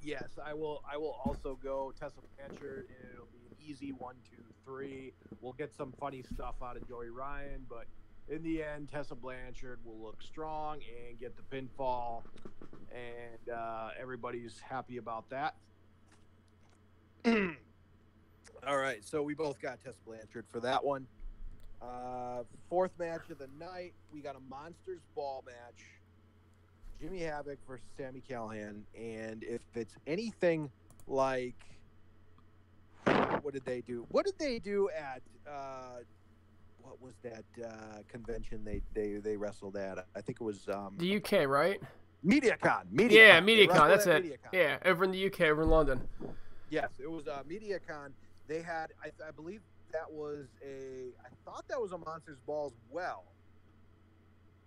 Speaker 1: Yes, I will also go Tessa Blanchard, and it'll be an easy 1, 2, 3. We'll get some funny stuff out of Joey Ryan, but in the end, Tessa Blanchard will look strong and get the pinfall, and everybody's happy about that. All right, so we both got Tessa Blanchard for that one. Fourth match of the night, we got a Monsters Ball match. Jimmy Havoc versus Sami Callihan, and if it's anything like, what did they do? What did they do at what was that convention they wrestled at? I think it was
Speaker 2: the UK, right?
Speaker 1: MediaCon.
Speaker 2: Yeah, MediaCon. That's it. MediaCon. Yeah, over in the UK, over in London.
Speaker 1: Yes, it was MediaCon. They had, I believe that was I thought that was a Monsters Ball as well.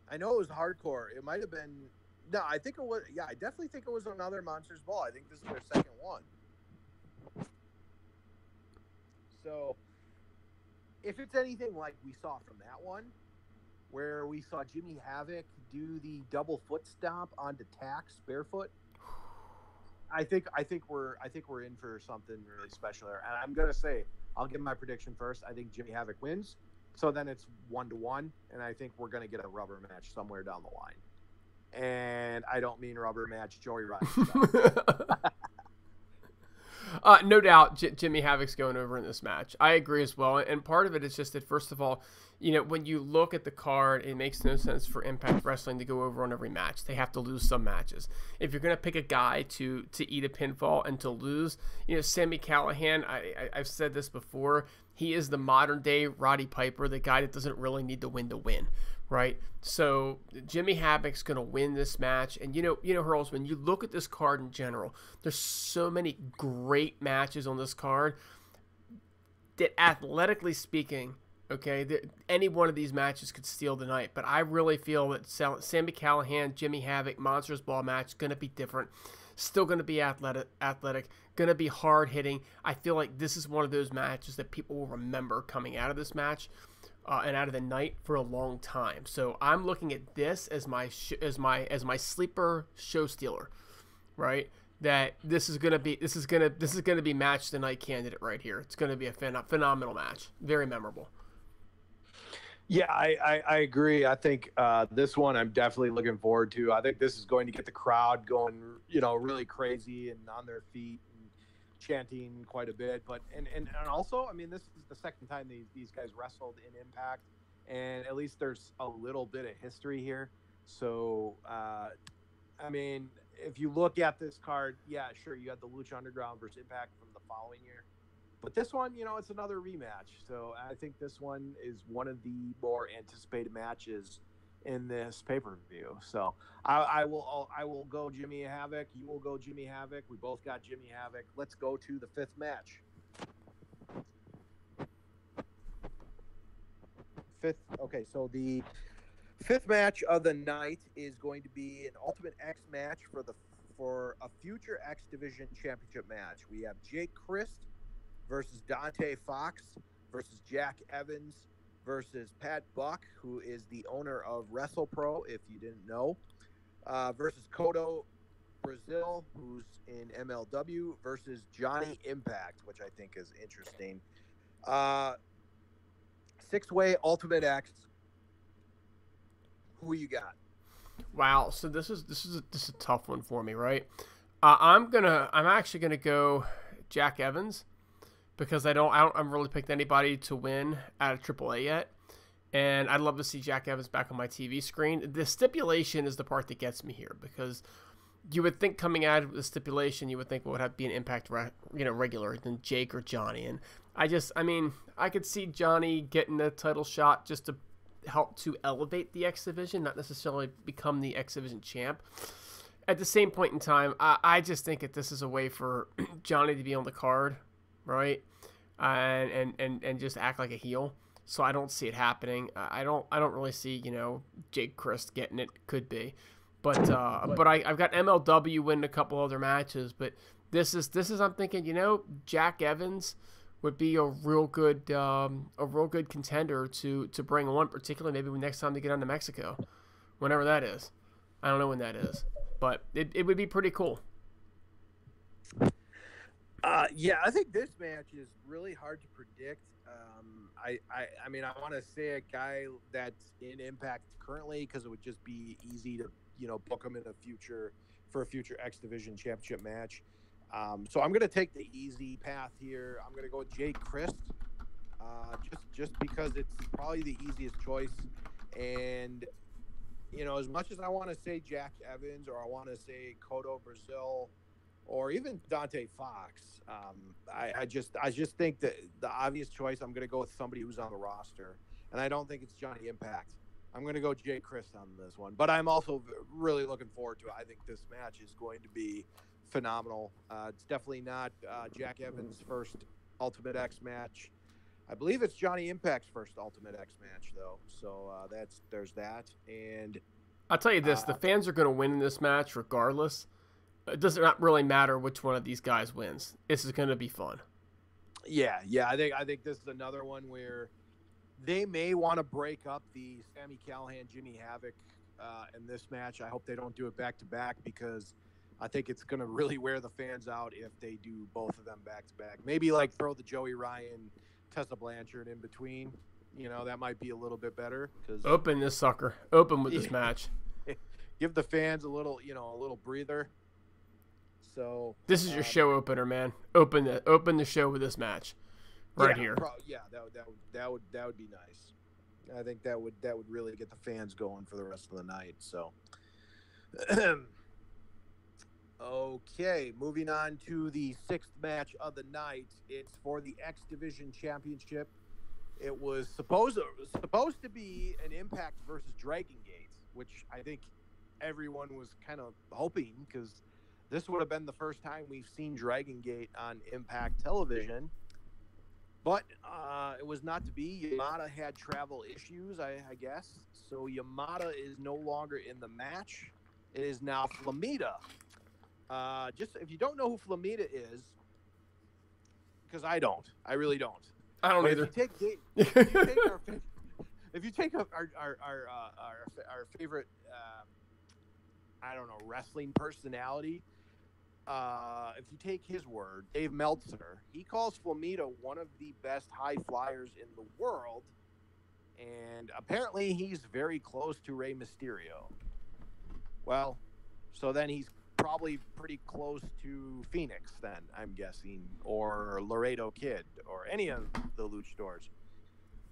Speaker 1: I know it was hardcore. It might have been. No, I think it was. Yeah, I definitely think it was another Monsters Ball. I think this is their second one. So, if it's anything like we saw from that one, where we saw Jimmy Havoc do the double foot stomp onto Tax barefoot, I think we're in for something really special there. And I'm gonna say, I'll give my prediction first. I think Jimmy Havoc wins. So then it's 1-1, and I think we're going to get a rubber match somewhere down the line. And I don't mean rubber match Joey Ryan style.
Speaker 2: No doubt Jimmy Havoc's going over in this match. I agree as well. And part of it is just that, first of all, you know, when you look at the card, it makes no sense for Impact Wrestling to go over on every match. They have to lose some matches. If you're going to pick a guy to eat a pinfall and to lose, you know, Sami Callihan, I've said this before, he is the modern day Roddy Piper, the guy that doesn't really need to win, right? So Jimmy Havoc's going to win this match. And you know, Hurls, when you look at this card in general, there's so many great matches on this card that, athletically speaking, okay, any one of these matches could steal the night. But I really feel that Sami Callihan, Jimmy Havoc, Monsters Ball match is going to be different. Still going to be athletic, going to be hard hitting. I feel like this is one of those matches that people will remember coming out of this match and out of the night for a long time. So I'm looking at this as my sleeper show stealer, right? That this is gonna be match of the night candidate right here. It's gonna be a phenomenal match, very memorable.
Speaker 1: Yeah, I agree. I think this one I'm definitely looking forward to. I think this is going to get the crowd going, you know, really crazy and on their feet and chanting quite a bit. But and also, I mean, this is the second time these guys wrestled in Impact, and at least there's a little bit of history here. So, I mean, if you look at this card, yeah, sure, you had the Lucha Underground versus Impact from the following year. But this one, you know, it's another rematch. So I think this one is one of the more anticipated matches in this pay-per-view. So I will go Jimmy Havoc. You will go Jimmy Havoc. We both got Jimmy Havoc. Let's go to the fifth match. Okay, so the fifth match of the night is going to be an Ultimate X match for a future X Division Championship match. We have Jake Christ versus Dante Fox versus Jack Evans versus Pat Buck, who is the owner of WrestlePro, if you didn't know, versus Kodo Brazil, who's in MLW, versus Johnny Impact, which I think is interesting. Six-way Ultimate X. Who you got?
Speaker 2: Wow, so this is a tough one for me, right? I'm actually gonna go Jack Evans, because I haven't really picked anybody to win out of AAA yet. And I'd love to see Jack Evans back on my TV screen. The stipulation is the part that gets me here, because you would think coming out of the stipulation, you would think what would have to be an Impact regular than Jake or Johnny. And I could see Johnny getting a title shot just to help to elevate the X Division, not necessarily become the X Division champ. At the same point in time, I just think that this is a way for Johnny to be on the card, right? And just act like a heel. So I don't see it happening. I don't really see, you know, Jake Christ getting it. Could be, but I've got MLW winning a couple other matches. But this is I'm thinking, you know, Jack Evans would be a real good contender to bring on, particularly maybe next time they get on to Mexico, whenever that is. I don't know when that is, but it would be pretty cool.
Speaker 1: Yeah, I think this match is really hard to predict. I mean, I want to say a guy that's in Impact currently, because it would just be easy to, you know, book him in a future X Division Championship match. So I'm going to take the easy path here. I'm going to go with Jake Christ, just because it's probably the easiest choice. And, you know, as much as I want to say Jack Evans, or I want to say Kodo Brazil, or even Dante Fox, I just think that the obvious choice, I'm going to go with somebody who's on the roster. And I don't think it's Johnny Impact. I'm going to go Jake Christ on this one. But I'm also really looking forward to it. I think this match is going to be phenomenal. It's definitely not Jack Evans' first Ultimate X match. I believe it's Johnny Impact's first Ultimate X match, though. So there's that. And
Speaker 2: I'll tell you this: the fans are going to win in this match regardless. It does not really matter which one of these guys wins. This is going to be fun.
Speaker 1: Yeah. I think this is another one where they may want to break up the Sami Callihan, Jimmy Havoc in this match. I hope they don't do it back to back, because I think it's going to really wear the fans out if they do both of them back to back. Maybe like throw the Joey Ryan, Tessa Blanchard in between. You know, that might be a little bit better.
Speaker 2: Open this sucker. Open with this match.
Speaker 1: Give the fans a little, a little breather. So
Speaker 2: this is your show opener, man. Open the show with this match, right here.
Speaker 1: That would be nice. I think that would really get the fans going for the rest of the night. So, okay, moving on to the 6th match of the night. It's for the X Division Championship. It was supposed to be an Impact versus Dragon Gate, which I think everyone was kind of hoping, because this would have been the first time we've seen Dragon Gate on Impact Television. But it was not to be. Yamada had travel issues, I guess. So Yamada is no longer in the match. It is now Flamita. Just if you don't know who Flamita is, because I don't. I really don't.
Speaker 2: I don't either.
Speaker 1: If you take our favorite, I don't know, wrestling personality, if you take his word, Dave Meltzer, he calls Flamita one of the best high flyers in the world, and apparently he's very close to Rey Mysterio. Well, so then he's probably pretty close to Phoenix then, I'm guessing, or Laredo Kid, or any of the luchadors.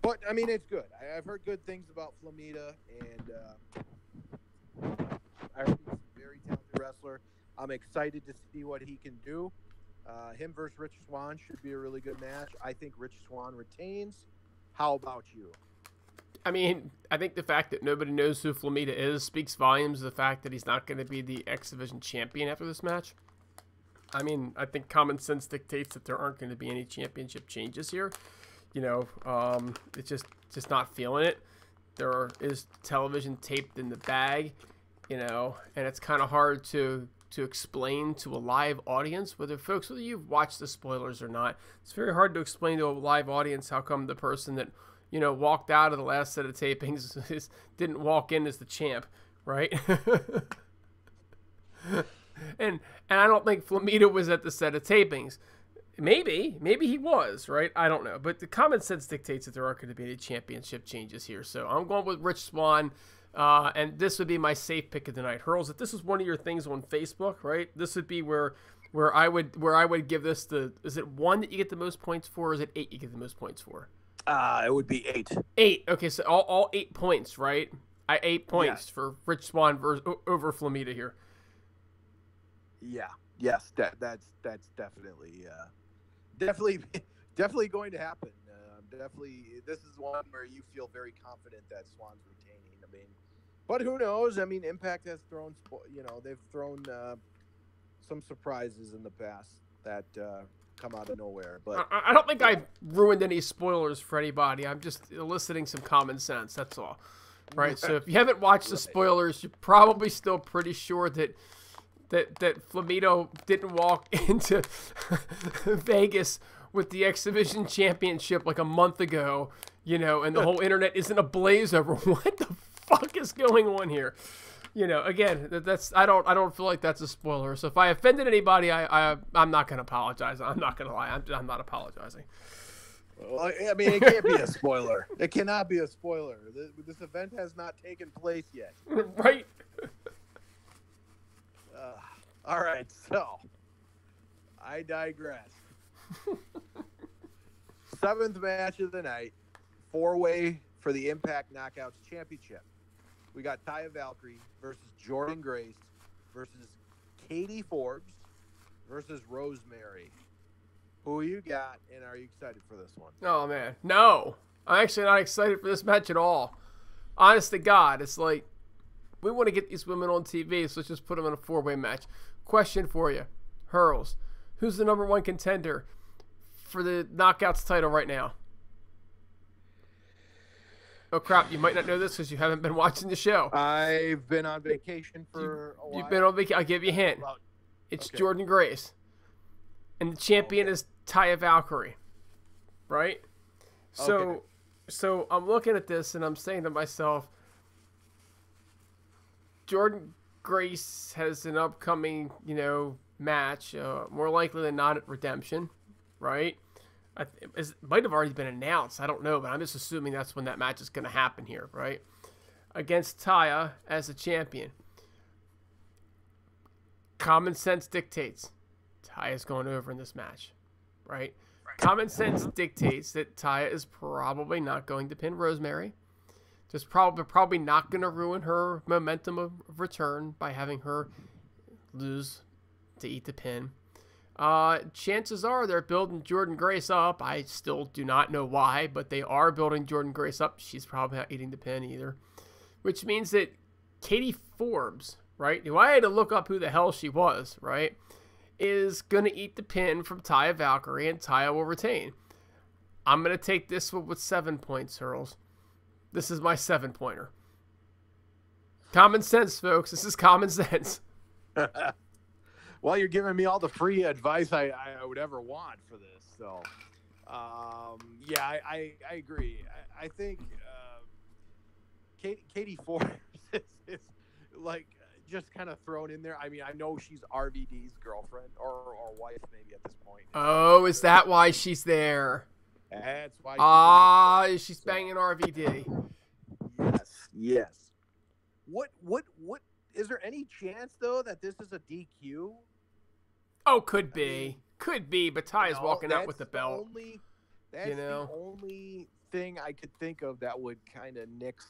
Speaker 1: But, I mean, it's good. I've heard good things about Flamita, and I heard he's a very talented wrestler. I'm excited to see what he can do. Him versus Rich Swann should be a really good match. I think Rich Swann retains. How about you?
Speaker 2: I mean, I think the fact that nobody knows who Flamita is speaks volumes of the fact that he's not going to be the X Division champion after this match. I mean, I think common sense dictates that there aren't going to be any championship changes here. It's just not feeling it. There is television taped in the bag, and it's kind of hard to explain to a live audience, whether you've watched the spoilers or not. It's very hard to explain to a live audience how come the person that walked out of the last set of tapings didn't walk in as the champ, right? and I don't think Flamita was at the set of tapings. Maybe he was, right? I don't know. But the common sense dictates that there aren't going to be any championship changes here. So I'm going with Rich Swann, and this would be my safe pick of the night. Hurls, if this was one of your things on Facebook, right? This would be where I would give this is it 1 that you get the most points for, or is it 8 you get the most points for?
Speaker 1: It would be 8.
Speaker 2: 8. Okay, so all 8 points, right? 8 points for Rich Swann over Flamita here.
Speaker 1: Yeah. Yes. That's definitely definitely going to happen. Definitely, this is one where you feel very confident that Swann's retaining. I mean, but who knows? I mean, Impact has thrown, they've thrown some surprises in the past that come out of nowhere. But
Speaker 2: I don't think I've ruined any spoilers for anybody. I'm just eliciting some common sense. That's all, right? So if you haven't watched the spoilers, you're probably still pretty sure that Flamita didn't walk into Vegas with the X Division Championship like a month ago, and the whole internet isn't ablaze over what the fuck is going on here. Again, I don't feel like that's a spoiler. So if I offended anybody, I'm not going to apologize. I'm not going to lie. I'm not apologizing.
Speaker 1: Well, I mean, it can't be a spoiler. It cannot be a spoiler. This event has not taken place yet.
Speaker 2: Right.
Speaker 1: All right, so I digress. 7th match of the night, 4-way for the Impact Knockouts Championship. We got Taya Valkyrie versus Jordan Grace versus Katie Forbes versus Rosemary. Who you got, and are you excited for this one?
Speaker 2: Oh, man. No. I'm actually not excited for this match at all. Honest to God, it's like, we want to get these women on TV, so let's just put them in a 4-way match. Question for you, Hurls. Who's the number 1 contender for the Knockouts title right now? Oh, crap. You might not know this because you haven't been watching the show.
Speaker 1: I've been on vacation for a while.
Speaker 2: You've been on vacation. I'll give you a hint. It's okay. Jordan Grace. And the champion is Taya Valkyrie. Right? So I'm looking at this and I'm saying to myself, Jordan Grace has an upcoming, match, more likely than not at Redemption, right? It might have already been announced. I don't know, but I'm just assuming that's when that match is going to happen here, right? Against Taya as a champion. Common sense dictates Taya's going over in this match, right? Common sense dictates that Taya is probably not going to pin Rosemary. Just probably not going to ruin her momentum of return by having her lose to eat the pin. Chances are they're building Jordynne Grace up. I still do not know why, but they are building Jordynne Grace up. She's probably not eating the pin either. Which means that Katie Forbes, right, who I had to look up who the hell she was, right, is going to eat the pin from Taya Valkyrie, and Taya will retain. I'm going to take this one with 7 points, Hurls. This is my 7-pointer. Common sense, folks. This is common sense.
Speaker 1: Well, you're giving me all the free advice I would ever want for this. So, yeah, I agree. I think Katie Forbes is like just kind of thrown in there. I mean, I know she's RVD's girlfriend or wife maybe at this point.
Speaker 2: Oh, is that why she's there?
Speaker 1: That's why.
Speaker 2: She's banging RVD.
Speaker 1: Yes. What is there any chance though that this is a DQ?
Speaker 2: Oh, could be, but Taya's walking out with the belt.
Speaker 1: That's the only thing I could think of that would kind of nix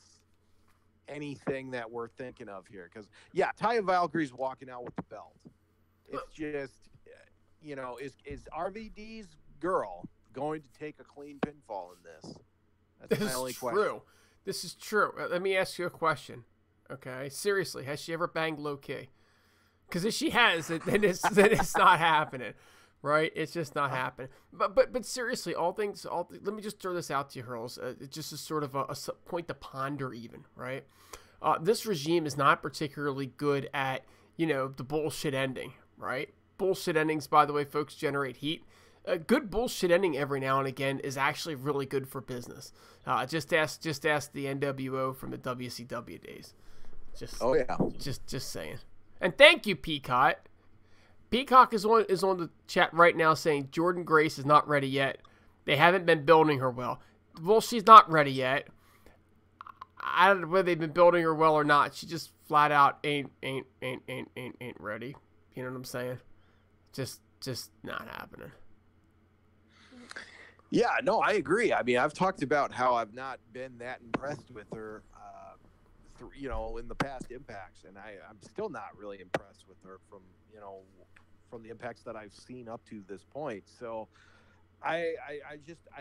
Speaker 1: anything that we're thinking of here. Because yeah, Taya Valkyrie's walking out with the belt. It's just, is RVD's girl going to take a clean pinfall in this? That's my only question.
Speaker 2: This is true. Let me ask you a question. Okay, seriously, has she ever banged low key? Because if she has, then it's not happening, right? It's just not happening. But seriously, let me just throw this out to you, Hurls. It's just a sort of a point to ponder, even, right? This regime is not particularly good at the bullshit ending, right? Bullshit endings, by the way, folks, generate heat. A good bullshit ending every now and again is actually really good for business. Just ask the NWO from the WCW days. Just saying. And thank you, Peacock. Peacock is on the chat right now saying Jordynne Grace is not ready yet. They haven't been building her well. Well, she's not ready yet. I don't know whether they've been building her well or not. She just flat out ain't ready. You know what I'm saying? Just not happening.
Speaker 1: Yeah, no, I agree. I mean, I've talked about how I've not been that impressed with her, in the past impacts, and I'm still not really impressed with her from the impacts that I've seen up to this point. So I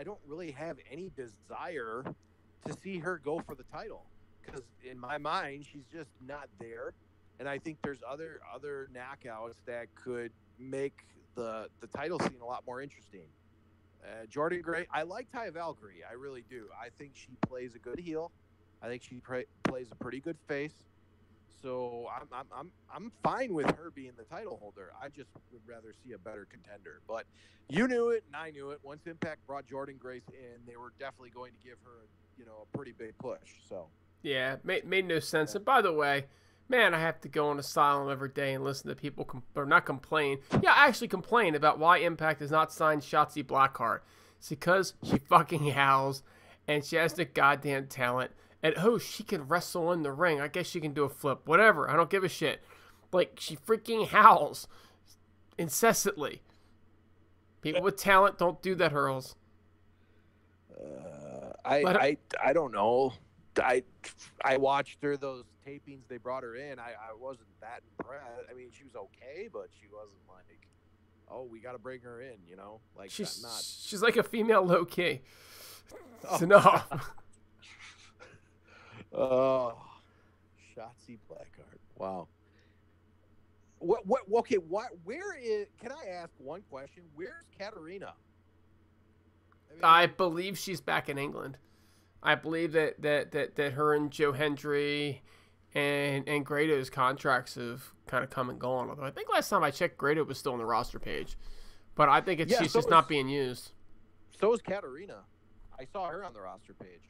Speaker 1: don't really have any desire to see her go for the title, because in my mind she's just not there, and I think there's other knockouts that could make the title scene a lot more interesting. Jordynne Grace, I like Taya Valkyrie, I really do. I think she plays a good heel. I think she plays a pretty good face. So I'm fine with her being the title holder. I just would rather see a better contender. But you knew it, and I knew it. Once Impact brought Jordynne Grace in, they were definitely going to give her, a pretty big push. So
Speaker 2: yeah, made no sense. And by the way, man, I have to go on asylum every day and listen to people or not complain. Yeah, I actually complain about why Impact has not signed Shotzi Blackheart. It's because she fucking howls, and she has the goddamn talent. And, she can wrestle in the ring. I guess she can do a flip. Whatever. I don't give a shit. Like, she freaking howls incessantly. People with talent don't do that, Hurls.
Speaker 1: I don't know. I watched her, those tapings they brought her in. I wasn't that impressed. I mean, she was okay, but she wasn't like, oh, we got to bring her in, Like,
Speaker 2: she's like a female low key. So, no.
Speaker 1: Oh, Shotzi Blackheart. Wow. Okay, where is, can I ask one question? Where's Katarina?
Speaker 2: I believe she's back in England. I believe that her and Joe Hendry and Grado's contracts have kind of come and gone. Although I think last time I checked, Grado was still on the roster page. But I think she's just not being used.
Speaker 1: So is Katarina. I saw her on the roster page.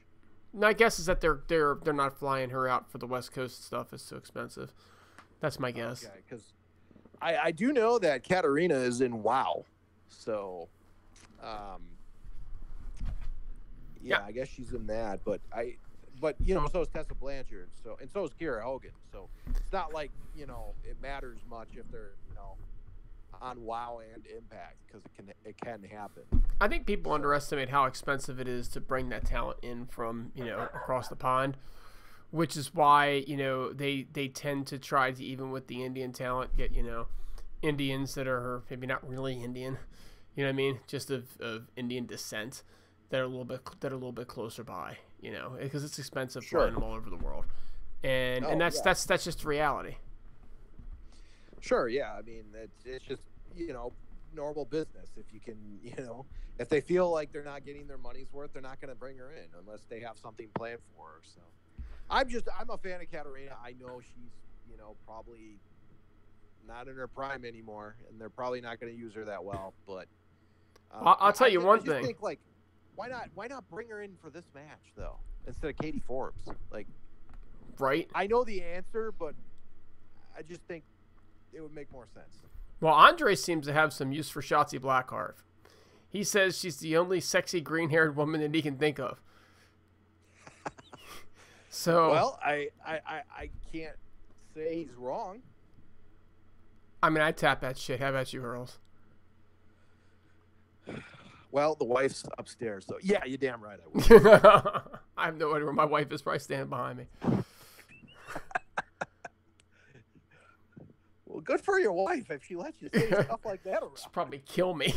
Speaker 2: My guess is that they're not flying her out for the West Coast stuff. It's too expensive. That's my guess.
Speaker 1: Okay, because I do know that Katarina is in WoW, so Yeah, I guess she's in that, but so is Tessa Blanchard. So is Kiera Hogan. So it's not like it matters much if they're on WoW and Impact, because it can happen.
Speaker 2: I think people underestimate how expensive it is to bring that talent in from across the pond, which is why they tend to try to, even with the Indian talent, get Indians that are maybe not really Indian, you know what I mean, just of Indian descent, that are a little bit closer by, because it's expensive flying them all over the world, and that's just reality.
Speaker 1: Sure, yeah. I mean, it's just normal business. If you can, if they feel like they're not getting their money's worth, they're not going to bring her in unless they have something planned for her. So, I'm a fan of Katarina. I know she's probably not in her prime anymore, and they're probably not going to use her that well. But
Speaker 2: I'll tell you one thing.
Speaker 1: I think, like, why not bring her in for this match though, instead of Katie Forbes? Like,
Speaker 2: right?
Speaker 1: I know the answer, but I just think it would make more sense.
Speaker 2: Well, Andre seems to have some use for Shotzi Blackheart. He says she's the only sexy green-haired woman that he can think of. So,
Speaker 1: well, I can't say he's wrong.
Speaker 2: I mean, I tap that shit. How about you, Hurls?
Speaker 1: Well, the wife's upstairs, so yeah, you're damn right I would.
Speaker 2: I have no idea where my wife is, probably standing behind me.
Speaker 1: Well, good for your wife if she lets you say stuff like that around.
Speaker 2: She'll probably kill me.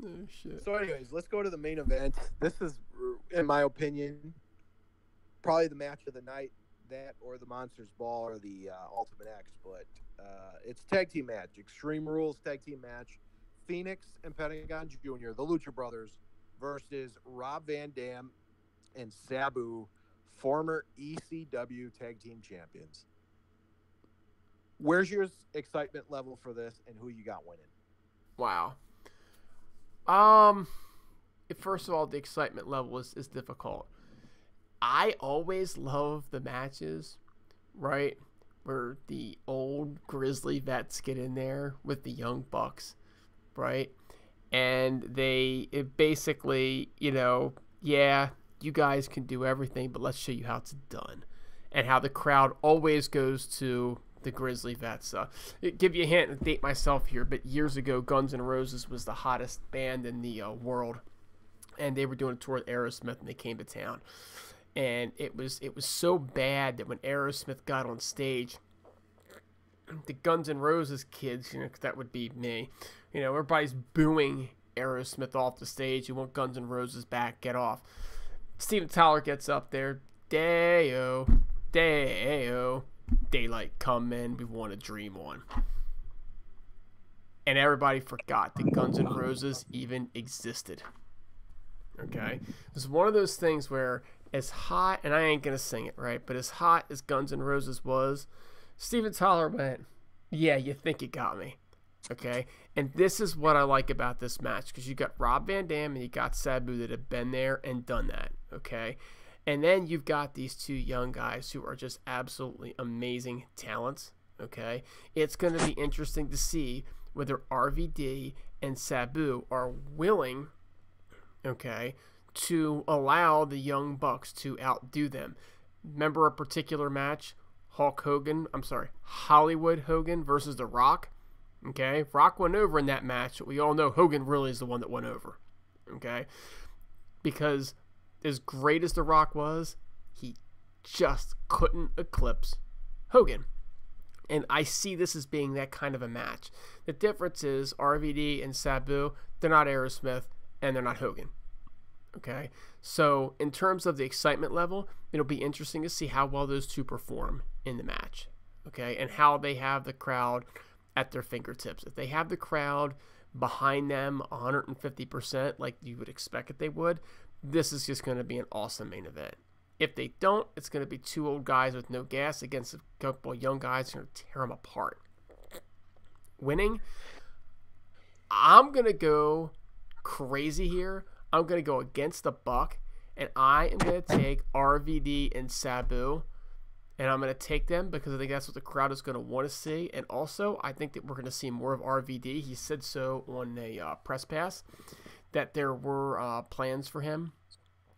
Speaker 2: Oh, shit.
Speaker 1: So anyways, let's go to the main event. This is, in my opinion, probably the match of the night, that or the Monsters Ball or the Ultimate X, but it's tag team match, Extreme Rules tag team match, Phoenix and Pentagon Jr., the Lucha Brothers, versus Rob Van Dam and Sabu, former ECW tag team champions. Where's your excitement level for this, and who you got winning?
Speaker 2: Wow. First of all, the excitement level is difficult. I always love the matches, right, where the old Grizzly vets get in there with the young bucks, right? And it basically, yeah, you guys can do everything, but let's show you how it's done. And how the crowd always goes to the Grizzly vets. Give you a hint and date myself here, but years ago, Guns N' Roses was the hottest band in the world. And they were doing a tour with Aerosmith, and they came to town. And it was so bad that when Aerosmith got on stage, the Guns N' Roses kids, 'cause that would be me, everybody's booing Aerosmith off the stage. You want Guns N' Roses back, get off. Steven Tyler gets up there, Day-o, Day-o, daylight come in, we want to dream on. And everybody forgot that Guns N' Roses even existed. Okay? It's one of those things where, as hot, and I ain't going to sing it, right? But as hot as Guns N' Roses was, Steven Tyler went, yeah, you think you got me. Okay? And this is what I like about this match, because you got Rob Van Dam and you got Sabu that have been there and done that. Okay? And then you've got these two young guys who are just absolutely amazing talents. Okay? It's going to be interesting to see whether RVD and Sabu are willing, okay, to allow the Young Bucks to outdo them. Remember a particular match? Hollywood Hogan versus The Rock. Okay? Rock went over in that match, but we all know Hogan really is the one that went over. Okay? Because as great as The Rock was, he just couldn't eclipse Hogan. And I see this as being that kind of a match. The difference is RVD and Sabu, they're not Aerosmith and they're not Hogan. Okay? So in terms of the excitement level, it'll be interesting to see how well those two perform in the match. Okay? And how they have the crowd at their fingertips. If they have the crowd behind them 150% like you would expect that they would, this is just going to be an awesome main event. If they don't, it's going to be two old guys with no gas against a couple of young guys who are going to tear them apart. Winning, I'm going to go crazy here. I'm going to go against the buck, and I am going to take RVD and Sabu And I'm going to take them because I think that's what the crowd is going to want to see. And also, I think that we're going to see more of RVD. He said so on a press pass that there were plans for him,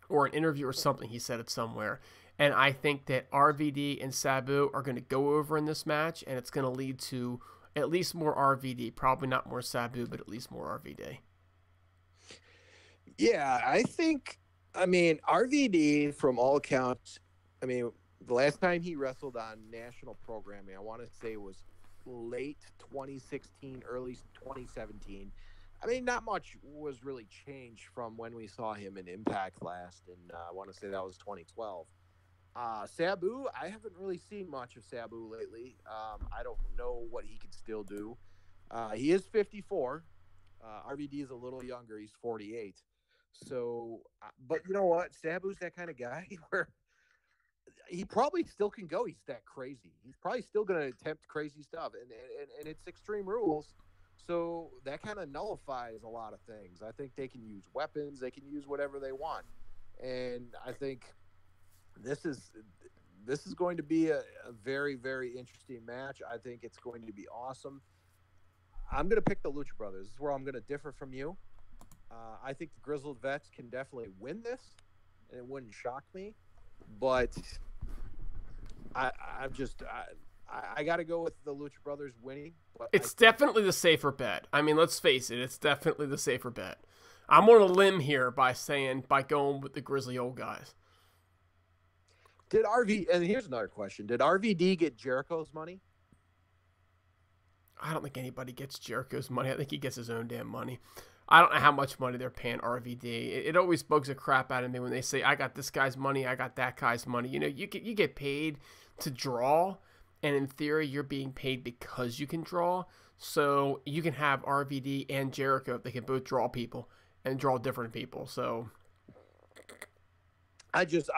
Speaker 2: or an interview or something. He said it somewhere. And I think that RVD and Sabu are going to go over in this match, and it's going to lead to at least more RVD. Probably not more Sabu, but at least more RVD.
Speaker 3: Yeah, I mean, RVD, from all accounts, I mean, the last time he wrestled on national programming, I want to say was late 2016, early 2017. I mean, not much was really changed from when we saw him in Impact last, and I want to say that was 2012. Sabu, I haven't really seen much of Sabu lately. I don't know what he can still do. He is 54. RVD is a little younger. He's 48. So, but you know what? Sabu's that kind of guy where he probably still can go. He's that crazy. He's probably still going to attempt crazy stuff, and it's Extreme Rules. So that kind of nullifies a lot of things. I think they can use weapons. They can use whatever they want. And I think this is going to be a very, very interesting match. I think it's going to be awesome. I'm going to pick the Lucha Brothers. This is where I'm going to differ from you. I think the Grizzled Vets can definitely win this, and it wouldn't shock me. But I got to go with the Lucha Brothers winning. But
Speaker 2: it's definitely the safer bet. I mean, let's face it. It's definitely the safer bet. I'm on a limb here by going with the Grizzly Old Guys.
Speaker 3: And here's another question. Did RVD get Jericho's money?
Speaker 2: I don't think anybody gets Jericho's money. I think he gets his own damn money. I don't know how much money they're paying RVD. It always bugs the crap out of me when they say, I got this guy's money, I got that guy's money. You know, you get paid to draw, and in theory, you're being paid because you can draw. So you can have RVD and Jericho. They can both draw people and draw different people. So
Speaker 3: I just,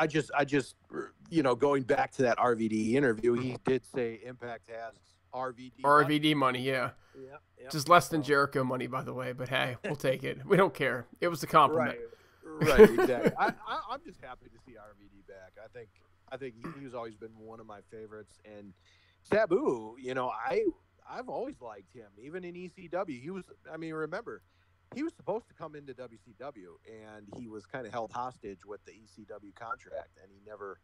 Speaker 3: going back to that RVD interview, he did say Impact has RVD
Speaker 2: money, yeah.
Speaker 3: Yeah.
Speaker 2: Just less than Jericho money, by the way. But hey, we'll take it. We don't care. It was a compliment.
Speaker 3: Right, exactly. I'm just happy to see RVD back. I think he's always been one of my favorites. And Sabu, I've always liked him, even in ECW. Remember, he was supposed to come into WCW, and he was kind of held hostage with the ECW contract, and he never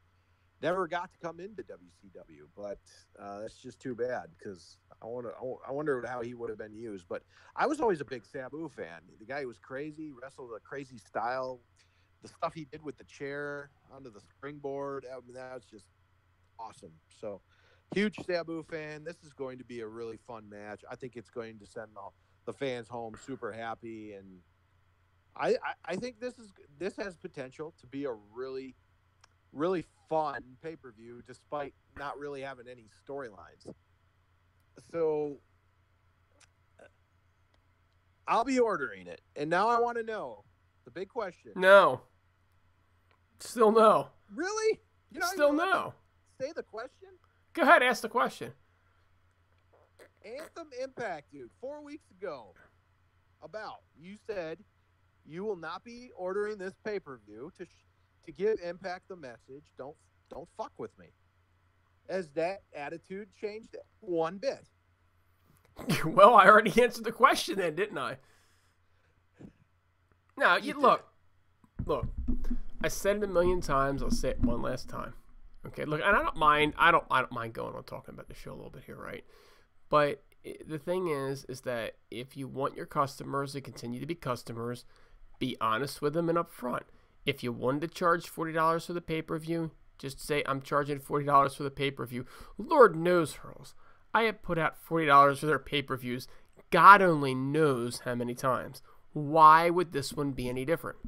Speaker 3: got to come into WCW. But that's just too bad, because I wonder how he would have been used. But I was always a big Sabu fan. The guy was crazy, wrestled a crazy style. The stuff he did with the chair onto the springboard, that was just awesome. So, huge Sabu fan. This is going to be a really fun match. I think it's going to send the fans home super happy, and I think this has potential to be a really, really fun pay-per-view, despite not really having any storylines. So I'll be ordering it. And now I want to know the big question.
Speaker 2: No. Still no.
Speaker 3: Really?
Speaker 2: Still no.
Speaker 3: Say the question?
Speaker 2: Go ahead, ask the question.
Speaker 3: Anthem Impact Dude, 4 weeks ago, you said you will not be ordering this pay-per-view to give Impact the message, don't fuck with me. Has that attitude changed one bit?
Speaker 2: Well, I already answered the question then, didn't I? No, look. I said it a million times. I'll say it one last time. Okay, look, and I don't mind going on talking about the show a little bit here, right? But the thing is that if you want your customers to continue to be customers, be honest with them and upfront. If you wanted to charge $40 for the pay-per-view, just say, I'm charging $40 for the pay-per-view. Lord knows, Hurls, I have put out $40 for their pay-per-views. God only knows how many times. Why would this one be any different?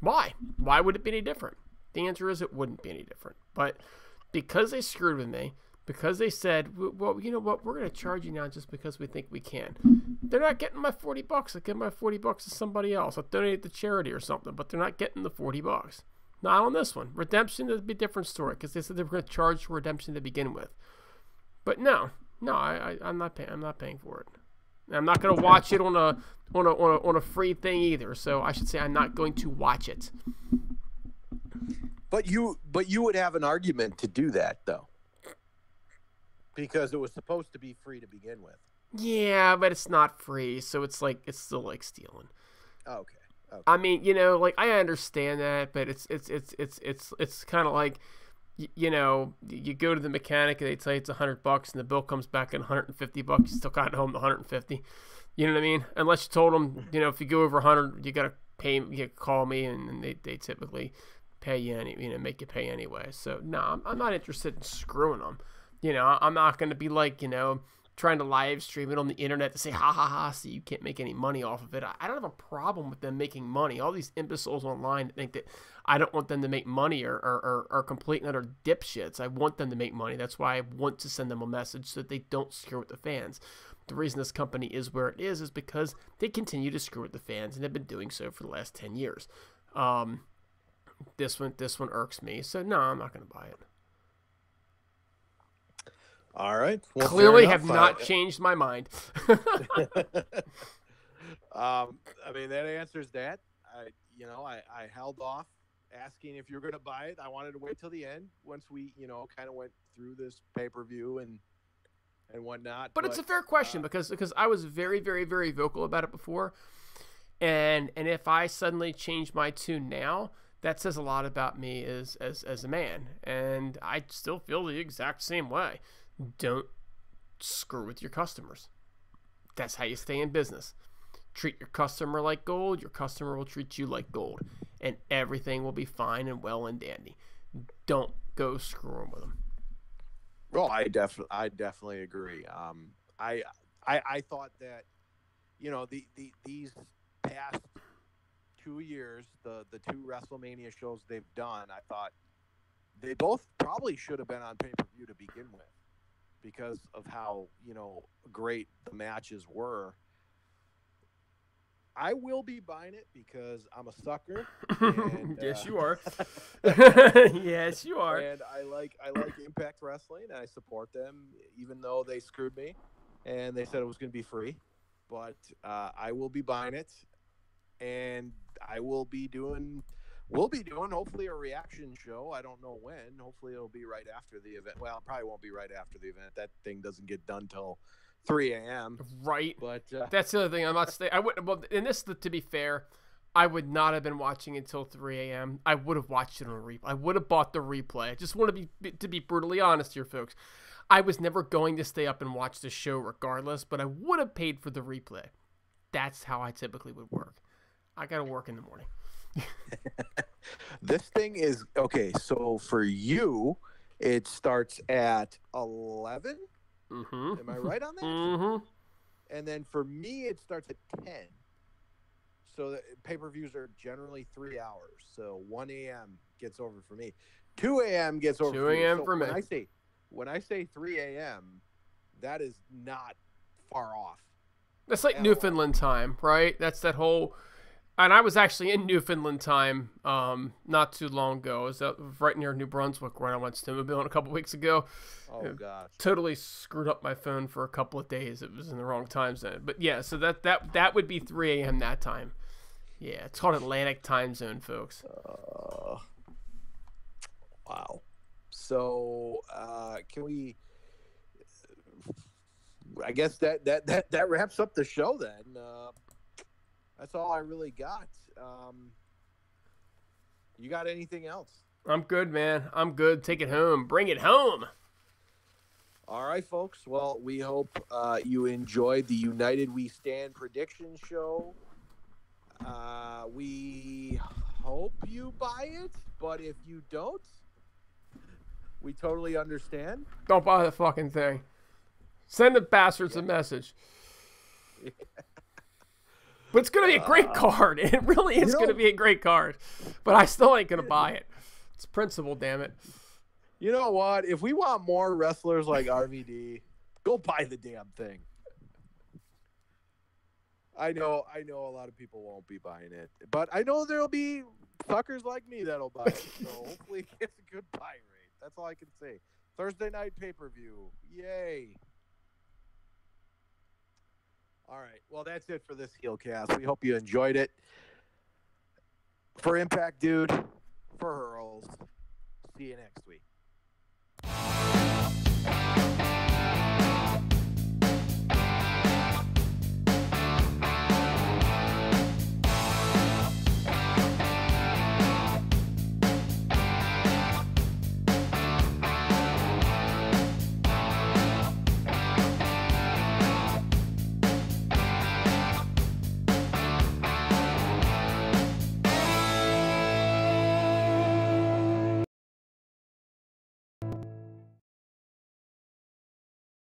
Speaker 2: Why? Why would it be any different? The answer is it wouldn't be any different. But because they screwed with me, because they said, well, you know what, we're going to charge you now just because we think we can. They're not getting my $40. I'll give my $40 to somebody else. I'll donate it to charity or something, but they're not getting the $40. Not on this one. Redemption is a bit different story, because they said they were going to charge for redemption to begin with. But no, I'm not paying for it. I'm not going to watch it on a free thing either. So I should say I'm not going to watch it.
Speaker 3: But you would have an argument to do that though, because it was supposed to be free to begin with.
Speaker 2: Yeah, but it's not free, so it's still like stealing.
Speaker 3: Okay.
Speaker 2: I mean, like I understand that, but it's kind of like, you go to the mechanic and they tell you it's $100 and the bill comes back at $150. You still got home the $150. You know what I mean? Unless you told them, if you go over 100, you gotta pay. You call me, and they typically pay you make you pay anyway. So no, I'm not interested in screwing them. I'm not gonna be like, trying to live stream it on the internet to say ha ha ha, so you can't make any money off of it. I don't have a problem with them making money. All these imbeciles online think that I don't want them to make money or complete and utter dipshits. I want them to make money. That's why I want to send them a message so that they don't screw with the fans. The reason this company is where it is because they continue to screw with the fans and have been doing so for the last 10 years. This one irks me. So no, I'm not going to buy it.
Speaker 3: All right. Well,
Speaker 2: clearly have not changed my mind.
Speaker 3: I mean, that answers that. I held off asking if you're going to buy it. I wanted to wait till the end once we, kind of went through this pay-per-view and whatnot.
Speaker 2: But it's a fair question because I was very, very, very vocal about it before. And if I suddenly change my tune now, that says a lot about me as a man. And I still feel the exact same way. Don't screw with your customers. That's how you stay in business. Treat your customer like gold. Your customer will treat you like gold. And everything will be fine and well and dandy. Don't go screwing with them.
Speaker 3: Well, I definitely agree. I thought that, these past 2 years, the two WrestleMania shows they've done, I thought they both probably should have been on pay-per-view to begin with because of how, great the matches were. I will be buying it because I'm a sucker. And,
Speaker 2: yes, you are. Yes, you are.
Speaker 3: And I like Impact Wrestling, and I support them, even though they screwed me, and they said it was going to be free. But I will be buying it, and we'll be doing hopefully a reaction show. I don't know when. Hopefully it'll be right after the event. Well, it probably won't be right after the event. That thing doesn't get done till 3 a.m.
Speaker 2: Right.
Speaker 3: But
Speaker 2: that's the other thing. I'm not staying. I wouldn't. Well, and this, to be fair, I would not have been watching until 3 a.m. I would have watched it on a replay. I would have bought the replay. I just want to be brutally honest here, folks. I was never going to stay up and watch the show regardless, but I would have paid for the replay. That's how I typically would work. I got to work in the morning.
Speaker 3: This thing is okay. So for you, it starts at 11.
Speaker 2: Mm-hmm.
Speaker 3: Am I right on that?
Speaker 2: Mm-hmm.
Speaker 3: And then for me, it starts at 10. So the pay-per-views are generally 3 hours. So 1 a.m. gets over for me. 2 a.m. gets over
Speaker 2: 2 a.m.
Speaker 3: so
Speaker 2: for me.
Speaker 3: When I say 3 a.m., that is not far off.
Speaker 2: That's like Newfoundland time, right? That's that whole. And I was actually in Newfoundland time not too long ago. I was right near New Brunswick where I went snowmobiling a couple weeks ago.
Speaker 3: Oh, gosh.
Speaker 2: Totally screwed up my phone for a couple of days. It was in the wrong time zone. But, yeah, so that would be 3 a.m. that time. Yeah, it's called Atlantic time zone, folks.
Speaker 3: Wow. So can we – I guess that wraps up the show then. That's all I really got. You got anything else?
Speaker 2: I'm good, man. I'm good. Take it home. Bring it home.
Speaker 3: All right, folks. Well, we hope you enjoyed the United We Stand prediction show. We hope you buy it, but if you don't, we totally understand.
Speaker 2: Don't buy the fucking thing. Send the bastards a message. But it's going to be a great card. It really is going to be a great card. But I still ain't going to buy it. It's principle, damn it.
Speaker 3: You know what? If we want more wrestlers like RVD, go buy the damn thing. I know a lot of people won't be buying it. But I know there'll be fuckers like me that'll buy it. So hopefully it gets a good buy rate. That's all I can say. Thursday night pay-per-view. Yay. All right. Well, that's it for this Heelcast. We hope you enjoyed it. For Impact Dude, for Hurls, See you next week.